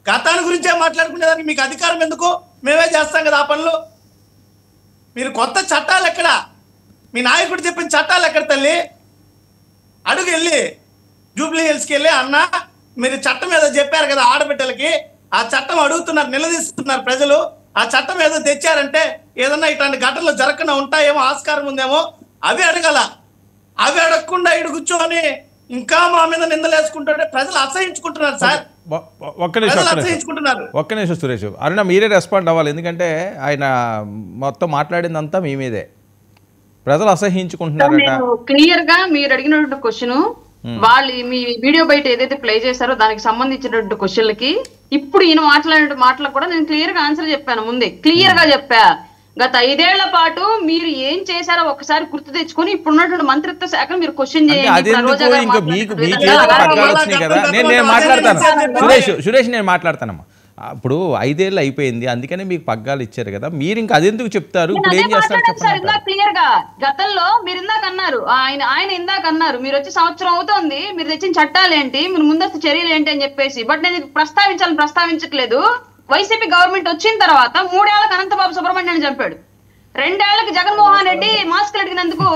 గతాన్ని గురించే మాట్లాడుకునేదానికి మీకు అధికారం ఎందుకు? మేమే చేస్తాం కదా ఆ పనులు. మీరు కొత్త చట్టాలు ఎక్కడ? మీ నాయకుడు చెప్పిన చట్టాలు ఎక్కడ తల్లి? అడుగు వెళ్ళి జూబ్లీ హిల్స్కి వెళ్ళి, అన్న మీరు చట్టం ఏదో చెప్పారు కదా ఆడబిడ్డలకి, ఆ చట్టం అడుగుతున్నారు, నిలదీస్తున్నారు ప్రజలు. ఆ చట్టం ఏదో తెచ్చారంటే ఏదన్నా ఇట్లాంటి ఘటనలు జరగకుండా ఉంటాయేమో, ఆస్కారం ఉందేమో, అవి అడగల. అవి అడగకుండా ఇటు కూర్చొని ఇంకా మా మీద నిందలేసుకుంటుంటే ప్రజలు అసహించుకుంటున్నారు సార్. ఒక్క నిమిషం సురేష్, అరుణ మీరే రెస్పాండ్ అవ్వాలి, ఎందుకంటే ఆయన మొత్తం మాట్లాడిందంతా మీ మీదే. ప్రజలు అసహించుకుంటున్నారట. క్లియర్ గా మీరు అడిగినటువంటి క్వశ్చన్, వాళ్ళు మీ వీడియో బయట ఏదైతే ప్లే చేశారో దానికి సంబంధించినటువంటి క్వశ్చన్లకి ఇప్పుడు ఈయన మాట్లాడిన మాటలకు కూడా నేను క్లియర్ గా ఆన్సర్ చెప్పాను. ముందే క్లియర్ గా చెప్పా. గత 5 ఏళ్ల పాటు మీరు ఏం చేశారో ఒకసారి గుర్తు తెచ్చుకొని ఇప్పుడున్నటువంటి మంత్రిత్వ శాఖ మీరు క్వశ్చన్ చేయండి. సురేష్ నేను మాట్లాడతానమ్మా, ఇప్పుడు 5 ఏళ్ళు అయిపోయింది, అందుకనే మీకు పగ్గాలు ఇచ్చారు కదా, మీరు ఇంకా అదెందుకు చెప్తారు? ఇప్పుడు ఏం చేస్తారు చెప్పండి. క్లియర్ గా గతంలో మీరు ఇందాక అన్నారు, ఆయన ఇందాక అన్నారు, మీరు వచ్చి సంవత్సరం అవుతోంది, మీరు తెచ్చిన చట్టాలు ఏంటి, మీరు ముందస్తు చర్యలు ఏంటి అని చెప్పేసి. బట్ నేను ప్రస్తావించట్లేదు. వైసీపీ గవర్నమెంట్ వచ్చిన తర్వాత 3 ఏళ్లకు అనంతబాబు సుబ్రహ్మణ్యాన్ని చంపాడు, 2 ఏళ్లకి జగన్మోహన్ రెడ్డి మాస్కులు అడిగినందుకు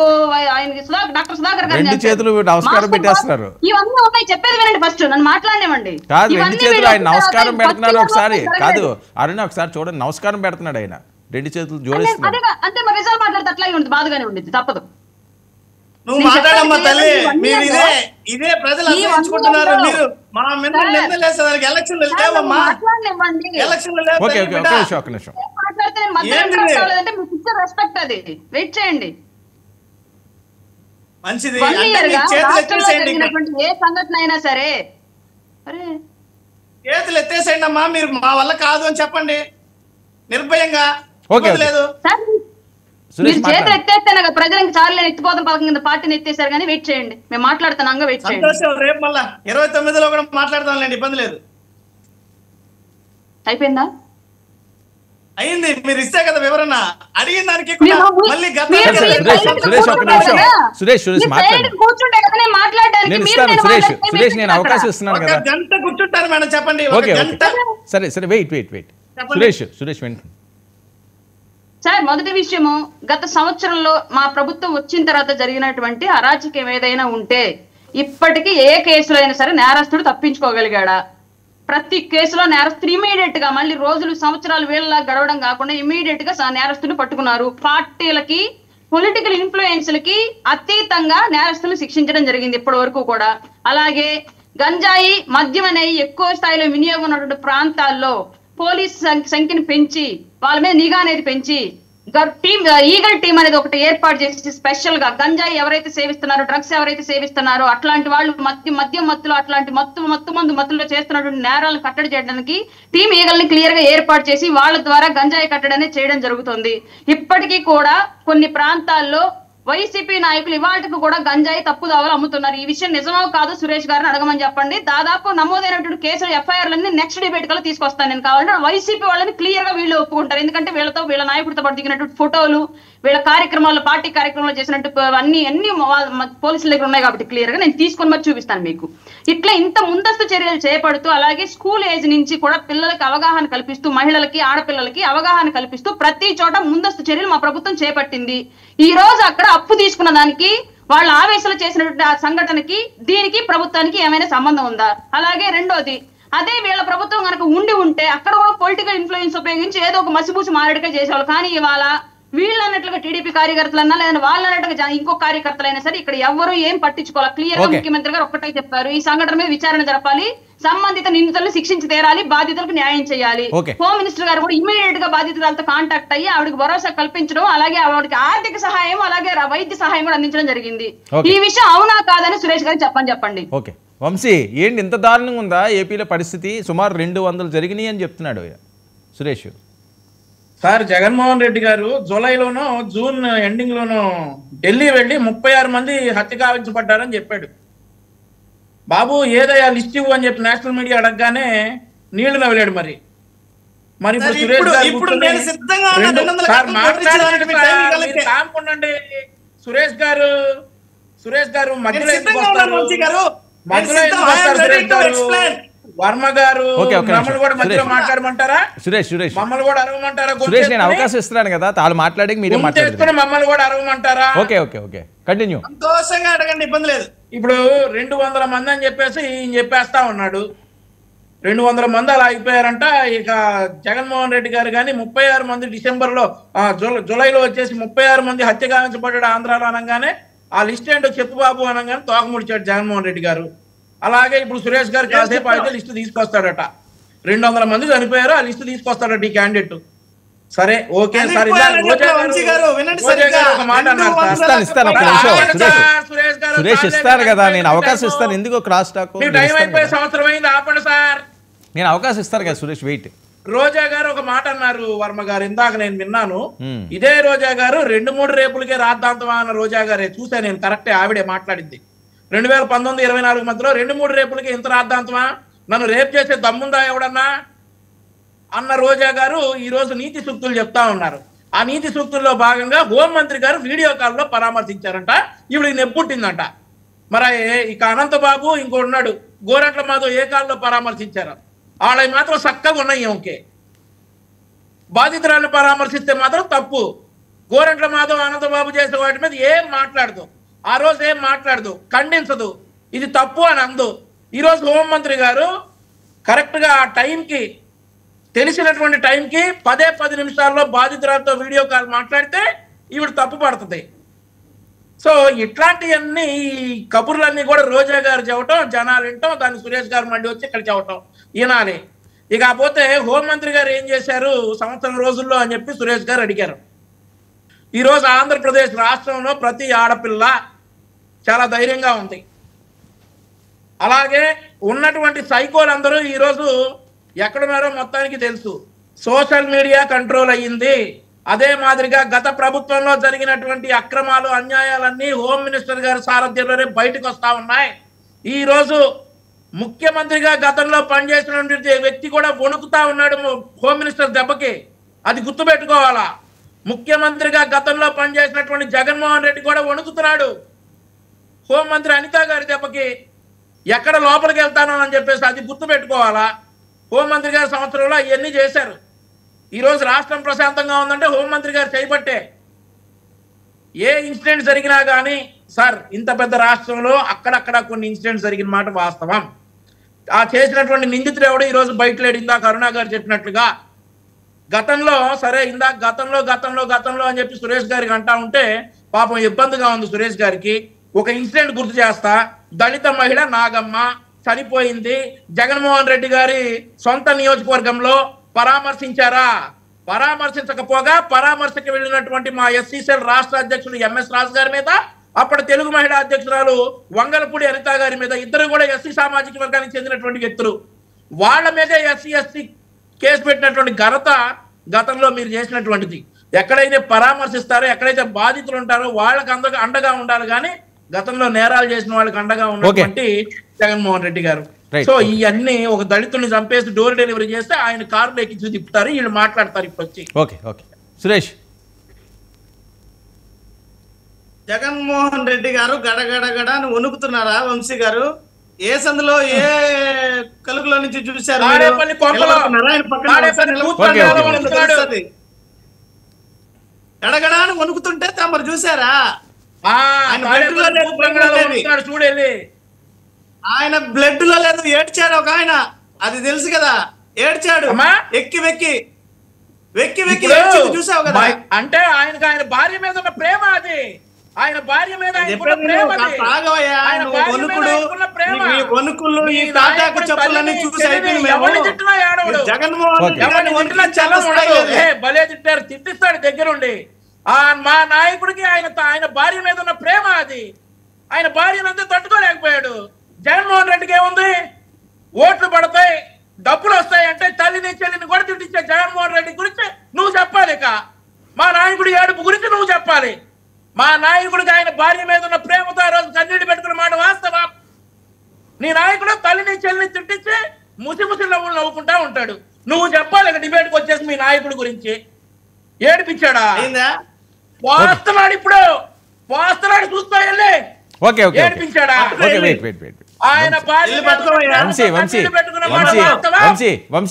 ఆయనకి డాక్టర్ సుధాకర్ గారు 2 చేతులు నమస్కారం పెట్టేస్తున్నారు. ఇవన్నీ ఉన్నాయి, చెప్పేది వినండి, ఫస్ట్ నన్ను మాట్లాడనివ్వండి. కాదు, 2 చేతులు ఆయన నమస్కారం పెడుతున్నారు. ఒకసారి కాదు అరుణ, ఒకసారి చూడండి, నమస్కారం పెడుతున్నాడు ఆయన, 2 చేతులు జోడిస్తున్నాడు. అంటే మరి రిజల్ట్ మాట్లాడితే అట్లాగే ఉంటుంది, బాధగానే ఉంటుంది, తప్పదు. నువ్వు మాట్లాడమ్మా తల్లి, మీరు ఇదే ప్రజలు అర్థించుకుంటున్నారు. మీరు మా మీద నిందలేసేదానికి ఎలక్షన్లు లేవమ్మా, ఎలక్షన్లు లేవు. ఓకే ఓకే, ఒక నిమిషం మాట్లాడితే నేను మధ్యలో మాట్లాడాలంటే మీకు ఇచ్చే రెస్పెక్ట్ అది. వెయిట్ చేయండి, మంచిది. ఏ సంఘటన అయినా సరే అరే చేతులు ఎత్తేసేయండి అమ్మా, మీరు మా వల్ల కాదు అని చెప్పండి నిర్భయంగా. లేదు మీరు చేతులు ఎత్తేస్తేనే కదా ప్రజలకు చాలు ఎత్తిపోతాం పథకం కింద పార్టీని ఎత్తేసారు. కానీ వెయిట్ చేయండి, మేము మాట్లాడుతున్నాగా, వెయిట్ చేయండి. రేపు మళ్ళా 29లో కూడా మాట్లాడతాంలేండి, ఇబ్బంది లేదు. అయిపోయిందా? అయింది, మీరు ఇస్తే కదా వివరణ. అడిగిన దానికి మళ్ళీ సురేష్ నేను అవకాశం ఇస్తున్నాను కదా, గంట కూర్చుంటారు మేడం, చెప్పండి. సరే సరే, వెయిట్ సురేష్ వెంట. సార్, మొదటి విషయము, గత సంవత్సరంలో మా ప్రభుత్వం వచ్చిన తర్వాత జరిగినటువంటి అరాచకం ఏదైనా ఉంటే ఇప్పటికీ ఏ కేసులో అయినా సరే నేరస్తుడు తప్పించుకోగలిగాడా? ప్రతి కేసులో నేరస్తుడు ఇమీడియట్ గా, మళ్ళీ రోజులు సంవత్సరాలు వేళ్ళలా గడవడం కాకుండా ఇమీడియట్ గా నేరస్తుని పట్టుకున్నారు. పార్టీలకి, పొలిటికల్ ఇన్ఫ్లుయెన్స్లకి అతీతంగా నేరస్తులను శిక్షించడం జరిగింది ఇప్పటి వరకు కూడా. అలాగే గంజాయి, మద్యం అనేవి ఎక్కువ స్థాయిలో వినియోగం ఉన్నటువంటి ప్రాంతాల్లో పోలీస్ సంఖ్యను పెంచి, వాళ్ళ మీద నిఘా అనేది పెంచి, ఈగల్ టీం అనేది ఒకటి ఏర్పాటు చేసి స్పెషల్ గా గంజాయి ఎవరైతే సేవిస్తున్నారో, డ్రగ్స్ ఎవరైతే సేవిస్తున్నారో అట్లాంటి వాళ్ళు మద్యం మత్తులు, అట్లాంటి మత్తులో చేస్తున్నటువంటి నేరాలను కట్టడి చేయడానికి టీం ఈగల్ని క్లియర్ గా ఏర్పాటు చేసి వాళ్ళ ద్వారా గంజాయి కట్టడి అనేది చేయడం జరుగుతుంది. ఇప్పటికీ కూడా కొన్ని ప్రాంతాల్లో వైసీపీ నాయకులు ఇవాళకు కూడా గంజాయి తప్పుదావలు అమ్ముతున్నారు. ఈ విషయం నిజమో కాదు సురేష్ గారిని అడగమని చెప్పండి. దాదాపు నమోదైనటువంటి కేసులు, ఎఫ్ఐఆర్లన్నీ నెక్స్ట్ డిబేట్ కల్లా తీసుకొస్తాను నేను. కావాలంటే వైసీపీ వాళ్ళని క్లియర్ గా వీళ్ళు ఒప్పుకుంటారు. ఎందుకంటే వీళ్ళ నాయకుడితో పాటు దిగినటువంటి ఫోటోలు, వీళ్ళ కార్యక్రమాల్లో, పార్టీ కార్యక్రమాలు చేసినట్టు అన్ని పోలీసుల దగ్గర ఉన్నాయి కాబట్టి క్లియర్ గా నేను తీసుకొని మరి చూపిస్తాను మీకు. ఇట్లా ఇంత ముందస్తు చర్యలు చేపడుతూ, అలాగే స్కూల్ ఏజ్ నుంచి కూడా పిల్లలకి అవగాహన కల్పిస్తూ, మహిళలకి, ఆడపిల్లలకి అవగాహన కల్పిస్తూ ప్రతి చోట ముందస్తు చర్యలు మా ప్రభుత్వం చేపట్టింది. ఈ రోజు అక్కడ అప్పు తీసుకున్న దానికి, వాళ్ళ ఆవేశాలు చేసినటువంటి ఆ సంఘటనకి, దీనికి ప్రభుత్వానికి ఏమైనా సంబంధం ఉందా? అలాగే రెండోది, అదే వీళ్ళ ప్రభుత్వం కనుక ఉంటే అక్కడ కూడా పొలిటికల్ ఇన్ఫ్లుయెన్స్ ఉపయోగించి ఏదో ఒక మసిబూసి మారేడుగా చేసేవాళ్ళు. కానీ ఇవాళ వీళ్ళు అన్నట్లుగా టీడీపీ కార్యకర్తలన్నా, లేదా వాళ్ళు అన్నట్టుగా ఇంకో కార్యకర్తలైనా సరే ఇక్కడ ఎవరు ఏం పట్టించుకోవాలి. క్లియర్ గా ముఖ్యమంత్రి గారు ఒక్కటే చెప్పారు, ఈ సంఘటన మీద విచారణ జరపాలి, సంబంధిత నిందితులను శిక్షించి తీరాలి, బాధితులకు న్యాయం చేయాలి. హోమ్ మినిస్టర్ గారు కూడా ఇమీడియట్ గా బాధితులతో కాంటాక్ట్ అయ్యి ఆవిడకి భరోసా కల్పించడం, అలాగే ఆవిడకి ఆర్థిక సహాయం, అలాగే వైద్య సహాయం కూడా అందించడం జరిగింది. ఈ విషయం అవునా కాదని సురేష్ గారు చెప్పండి. ఓకే వంశీ, ఏంటి ఇంత దారుణంగా ఉందా ఏపీలో పరిస్థితి? సుమారు 200 జరిగినాయి అని చెప్తున్నాడు సురేష్. సార్, జగన్మోహన్ రెడ్డి గారు జూలైలోనో జూన్ ఎండింగ్ లోనో ఢిల్లీ వెళ్ళి 36 మంది హత్య గావించబడ్డారని చెప్పాడు. బాబు ఏదయ్యా లిస్ట్ ఇవ్వు అని చెప్పి నేషనల్ మీడియా అడగగానే నీళ్లు నవ్వలేడు. మరి ఇప్పుడు సురేష్ గారు సురేష్ గారు మధ్యలో వర్మ గారు మమ్మల్ని కూడా మధ్యలో మాట్లాడమంటారా? మమ్మల్ని కూడా అరవమంటారా? నేను అవకాశం ఇస్తున్నాను కదా, తాను మాట్లాడి మీరే మాట్లాడుతున్నారు, మమ్మల్ని కూడా అరవమంటారా? Okay okay okay, continue. సంతోషంగా అడగండి, ఇబ్బంది లేదు. ఇప్పుడు 200 మంది అని చెప్పేసి ఈయన చెప్పేస్తా ఉన్నాడు. 200 మంది అలా అయిపోయారంట. ఇక జగన్మోహన్ రెడ్డి గారు కానీ 36 మంది డిసెంబర్లో, జూలైలో వచ్చేసి 36 మంది హత్య గావించబడ్డాడు ఆంధ్రాలో అనగానే, ఆ లిస్ట్ ఏంటో చెప్పు బాబు అనగానే తోకముడిచాడు జగన్మోహన్ రెడ్డి గారు. అలాగే ఇప్పుడు సురేష్ గారు కాసేపు అయితే లిస్టు తీసుకొస్తాడట. 200 మంది చనిపోయారు, ఆ లిస్టు తీసుకొస్తాడట ఈ క్యాండిడేట్. సరే ఓకే సార్, ఒక మాట అన్నారు సురేష్ ఇస్తారు కదా, నేను అవకాశం ఇస్తాను. ఎందుకు క్రాస్ టాక్? టైం అయిపోయే సంవత్సరం అయింది, ఆపండి సార్. నేను అవకాశం ఇస్తారు కదా సురేష్, వెయిట్. రోజా గారు ఒక మాట అన్నారు వర్మ గారు, ఇందాక నేను విన్నాను. ఇదే రోజా గారు 2-3 రేపులకే రాద్ధాంతమా అన్న రోజా గారే చూసా నేను, కరెక్టే, ఆవిడే మాట్లాడింది. 2019-24 మధ్యలో 2-3 రేపులకి ఇంత రాద్ధాంతమా? నన్ను రేపు చేసే దమ్ముందా ఎవడన్నా? అన్న రోజా గారు ఈరోజు నీతి సూక్తులు చెప్తా ఉన్నారు. ఆ నీతి సూక్తుల్లో భాగంగా హోంమంత్రి గారు వీడియో కాల్లో పరామర్శించారంట. ఇప్పుడు నెప్పుట్టిందంట. మరి ఇక అనంతబాబు ఇంకో ఉన్నాడు గోరంట్ల మాధవ్ ఏ కాల్లో పరామర్శించారు? వాళ్ళవి మాత్రం చక్కగా ఉన్నాయి. ఓకే, బాధితురాలను పరామర్శిస్తే మాత్రం తప్పు. గోరంట్ల మాధవ్ అనంతబాబు చేసే వాటి మీద ఏం మాట్లాడదు, ఆ రోజు ఏం మాట్లాడదు, ఖండించదు, ఇది తప్పు అని అందు. ఈరోజు హోంమంత్రి గారు కరెక్ట్గా ఆ టైంకి, తెలిసినటువంటి టైంకి 10 నిమిషాల్లో బాధితురాలతో వీడియో కాల్ మాట్లాడితే ఈవిడ తప్పు పడుతుంది. సో ఇట్లాంటివన్నీ కబుర్లన్నీ కూడా రోజా గారు చెప్పటం, జనాలు వింటాం, దాన్ని సురేష్ గారు మళ్ళీ వచ్చి ఇక్కడ చెప్పటం వినాలి. ఇకపోతే హోంమంత్రి గారు ఏం చేశారు సంవత్సరం రోజుల్లో అని చెప్పి సురేష్ గారు అడిగారు. ఈరోజు ఆంధ్రప్రదేశ్ రాష్ట్రంలో ప్రతి ఆడపిల్ల చాలా ధైర్యంగా ఉంది. అలాగే ఉన్నటువంటి సైకోలందరూ ఈరోజు ఎక్కడున్నారో మొత్తానికి తెలుసు. సోషల్ మీడియా కంట్రోల్ అయ్యింది. అదే మాదిరిగా గత ప్రభుత్వంలో జరిగినటువంటి అక్రమాలు, అన్యాయాలన్నీ హోమ్ మినిస్టర్ గారి సారథ్యంలోనే బయటకు వస్తా ఉన్నాయి. ఈరోజు ముఖ్యమంత్రిగా గతంలో పనిచేసినటువంటి వ్యక్తి కూడా వణుకుతా ఉన్నాడు హోమ్ మినిస్టర్ దెబ్బకి. అది గుర్తుపెట్టుకోవాలా. ముఖ్యమంత్రిగా గతంలో పనిచేసినటువంటి జగన్మోహన్ రెడ్డి కూడా వణుకుతున్నాడు హోంమంత్రి అనిత గారి దెబ్బకి. ఎక్కడ లోపలికి వెళ్తానో అని చెప్పేసి అది గుర్తుపెట్టుకోవాలా. హోంమంత్రి గారి సంవత్సరంలో ఇవన్నీ చేశారు. ఈరోజు రాష్ట్రం ప్రశాంతంగా ఉందంటే హోంమంత్రి గారు చేయబట్టే. ఏ ఇన్సిడెంట్ జరిగినా కానీ సార్, ఇంత పెద్ద రాష్ట్రంలో అక్కడక్కడ కొన్ని ఇన్సిడెంట్స్ జరిగిన మాట వాస్తవం. ఆ చేసినటువంటి నిందితుడు ఎవడు ఈరోజు బయటలేడు. ఇందాక అరుణ గారు చెప్పినట్లుగా గతంలో, సరే ఇందాక గతంలో అని చెప్పి సురేష్ గారికి అంటా ఉంటే పాపం ఇబ్బందిగా ఉంది సురేష్ గారికి. ఒక ఇన్సిడెంట్ గుర్తు చేస్తా. దళిత మహిళ నాగమ్మ చనిపోయింది. జగన్మోహన్ రెడ్డి గారి సొంత నియోజకవర్గంలో పరామర్శించారా? పరామర్శించకపోగా పరామర్శకు వెళ్ళినటువంటి మా ఎస్సీసీఎల్ రాష్ట్ర అధ్యక్షుడు ఎంఎస్ రాజు గారి మీద, అప్పటి తెలుగు మహిళా అధ్యక్షురాలు వంగలపూడి అనిత గారి మీద, ఇద్దరు కూడా ఎస్సీ సామాజిక వర్గానికి చెందినటువంటి వ్యక్తులు, వాళ్ళ మీదే ఎస్సీ కేసు పెట్టినటువంటి ఘనత గతంలో మీరు చేసినటువంటిది. ఎక్కడైతే పరామర్శిస్తారో, ఎక్కడైతే బాధితులు ఉంటారో వాళ్ళకి అండగా ఉండాలి, కానీ గతంలో నేరాలు చేసిన వాళ్ళకి అండగా ఉన్నటువంటి జగన్మోహన్ రెడ్డి గారు. సో ఇవన్నీ ఒక దళితుల్ని చంపేసి డోర్ డెలివరీ చేస్తే ఆయన కారులో ఎక్కించి తిప్పుతారు, వీళ్ళు మాట్లాడతారు ఇప్పుడు వచ్చి. Okay okay Suresh. జగన్మోహన్ రెడ్డి గారు గడగడగడ అని వణుకుతున్నారా వంశీ గారు? ఏ సందులో ఏ కలుగులో నుంచి చూశారు? గడగడ అని వణుకుతుంటే తమరు చూసారా? చూడండి, ఆయన బ్లడ్ లో లేదు, ఏడ్చాడు ఒక ఆయన, అది తెలుసు కదా, ఏడ్చాడు వెక్కి చూసావు కదా. అంటే ఆయన భార్య మీద ఉన్న ప్రేమ అది. ఆయన భార్య మీద భలే తిట్టారు, తిట్టిస్తాడు దగ్గరుండి. మా నాయకుడికి ఆయన భార్య మీద ఉన్న ప్రేమ అది. ఆయన భార్యనంతా తట్టుకోలేకపోయాడు. జగన్మోహన్ రెడ్డికి ఏముంది? ఓట్లు పడతాయి, డబ్బులు వస్తాయి అంటే తల్లిని చెల్లిని కూడా తిట్టించే జగన్మోహన్ రెడ్డి గురించి నువ్వు చెప్పాలి. ఇక మా నాయకుడి ఏడుపు గురించి నువ్వు చెప్పాలి. మా నాయకుడికి ఆయన భార్య మీద ఉన్న ప్రేమతో ఆ రోజు కన్నీళ్ళు పెట్టుకున్న మాట వాస్తవం. నీ నాయకుడు తల్లిని చెల్లిని తిట్టించి ముసి నవ్వులు నవ్వుకుంటా ఉంటాడు. నువ్వు చెప్పాలి ఇక డిబేట్కి వచ్చేసి మీ నాయకుడి గురించి. ఏడిపించాడా? పోస్తున్నాడు, ఇప్పుడు పోస్తున్నాడు, చూస్తా వెళ్ళి ఏడిపించాడా? ఆయన వంశీ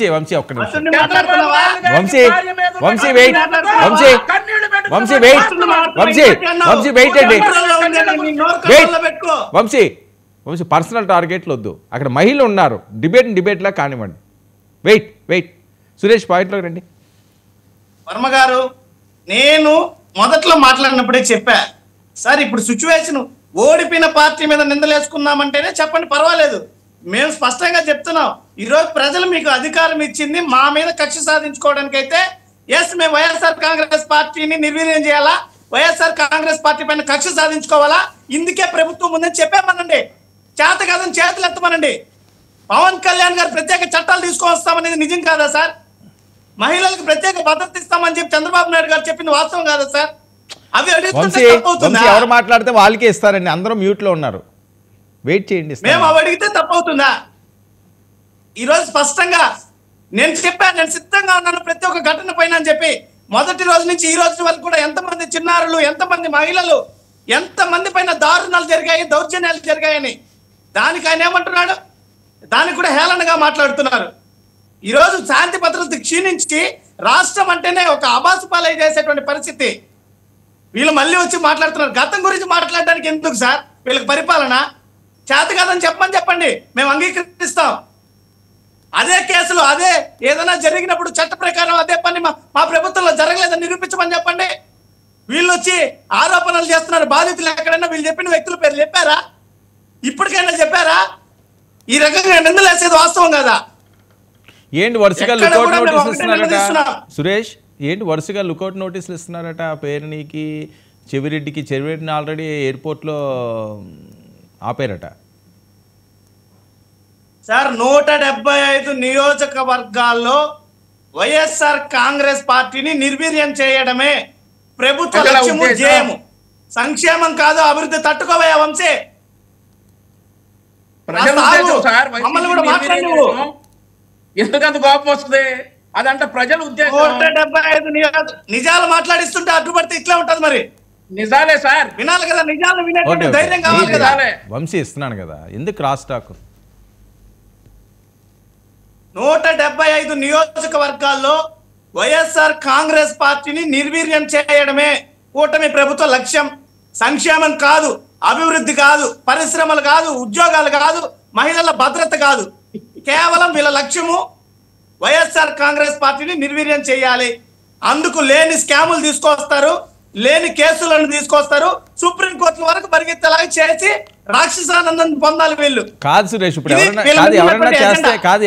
పర్సనల్ టార్గెట్లు వద్దు, అక్కడ మహిళలు ఉన్నారు, డిబేట్లా కానివ్వండి. వెయిట్ సురేష్ పాయింట్లోకి రండి. వర్మ గారు, నేను మొదట్లో మాట్లాడినప్పుడే చెప్పా సార్, ఇప్పుడు సిచ్యువేషన్ ఓడిపోయిన పార్టీ మీద నిందలేసుకున్నామంటేనే చెప్పండి, పర్వాలేదు, మేము స్పష్టంగా చెప్తున్నాం. ఈరోజు ప్రజలు మీకు అధికారం ఇచ్చింది మా మీద కక్ష సాధించుకోవడానికి అయితే ఎస్, మేము వైఎస్ఆర్ కాంగ్రెస్ పార్టీని నిర్వీర్యం చేయాలా, వైఎస్ఆర్ కాంగ్రెస్ పార్టీ పైన కక్ష సాధించుకోవాలా, ఇందుకే ప్రభుత్వం ఉందని చెప్పామనండి. చేత కాదని చేతులు ఎత్తమనండి. పవన్ కళ్యాణ్ గారు ప్రత్యేక చట్టాలు తీసుకొస్తామనేది నిజం కాదా సార్? మహిళలకు ప్రత్యేక భద్రత ఇస్తామని చెప్పి చంద్రబాబు నాయుడు గారు చెప్పింది వాస్తవం కాదా సార్? అవి ఎవరు మాట్లాడితే వాళ్ళకే ఇస్తారండి, అందరూ మ్యూట్ లో ఉన్నారు, వెయిట్ చేయండి. మేము అవి అడిగితే తప్పవుతుందా? ఈరోజు స్పష్టంగా నేను చెప్పాను, నేను సిద్ధంగా ఉన్నాను ప్రతి ఒక్క ఘటన పైన అని చెప్పి. మొదటి రోజు నుంచి ఈ రోజు వరకు కూడా ఎంతమంది చిన్నారులు, ఎంతమంది మహిళలు, ఎంతమంది పైన దారుణాలు జరిగాయి, దౌర్జన్యాలు జరిగాయని. దానికి ఆయన ఏమంటున్నాడు? దానికి కూడా హేళనగా మాట్లాడుతున్నారు. ఈరోజు శాంతి భద్రత క్షీణించి రాష్ట్రం అంటేనే ఒక అబాసుపాలై చేసేటువంటి పరిస్థితి. వీళ్ళు మళ్ళీ వచ్చి మాట్లాడుతున్నారు. గతం గురించి మాట్లాడడానికి ఎందుకు సార్? వీళ్ళకి పరిపాలన చేత కాదని చెప్పండి, మేము అంగీకరిస్తాం. అదే కేసులు అదే ఏదైనా జరిగినప్పుడు చట్ట ప్రకారం అదే పని మా ప్రభుత్వంలో జరగలేదని నిరూపించమని చెప్పండి. వీళ్ళు వచ్చి ఆరోపణలు చేస్తున్నారు. బాధితులు ఎక్కడైనా వీళ్ళు చెప్పిన వ్యక్తుల పేరు చెప్పారా? ఇప్పటికైనా చెప్పారా? ఈ రకంగా నిందలు వేసేది వాస్తవం కదా? ఏంటి వరుసగా లుకౌట్ నోటీసులు ఇస్తున్నారట సురేష్? ఏంటి వరుసగా లుకౌట్ నోటీసులు ఇస్తున్నారట? పేరునికి చెవిరెడ్డిని ఆల్రెడీ ఎయిర్పోర్ట్లో ఆపారట సార్. 175 నియోజకవర్గాల్లో వైఎస్ఆర్ కాంగ్రెస్ పార్టీని నిర్వీర్యం చేయడమే ప్రభుత్వ లక్ష్యము, ధ్యేయము. సంక్షేమం కాదు, అభివృద్ధి. తట్టుకోవయ్యా వంశీ, మమ్మల్ని కూడా మాట్లాడు. ఎందుకంత కోపం వస్తుంది? అదంటే ప్రజల ఉద్దేశం. 175 నిజాలు మాట్లాడిస్తుంటే అడ్డుపడితే ఇట్లా ఉంటది. మరి నిజాలే సార్, వినాలి కదా, నిజాలు వినేటువంటి ధైర్యం కావాలి కదా. వంశీ ఇస్తున్నాను కదా, ఎందుకు క్రాస్ టాక్? 175 నియోజకవర్గాల్లో వైఎస్ఆర్ కాంగ్రెస్ పార్టీని నిర్వీర్యం చేయడమే కూటమి ప్రభుత్వ లక్ష్యం. సంక్షేమం కాదు, అభివృద్ధి కాదు, పరిశ్రమలు కాదు, ఉద్యోగాలు కాదు, మహిళల భద్రత కాదు. కేవలం వీళ్ళ లక్ష్యము వైఎస్ఆర్ కాంగ్రెస్ పార్టీని నిర్వీర్యం చేయాలి. అందుకు లేని స్కాములు తీసుకొస్తారు, లేని కేసులను తీసుకొస్తారు, సుప్రీంకోర్టు వరకు పరిగెత్తేలాగా చేసి రాక్షసానందం పొందాలి వీళ్ళు. కాదు సురేష్, ఇప్పుడు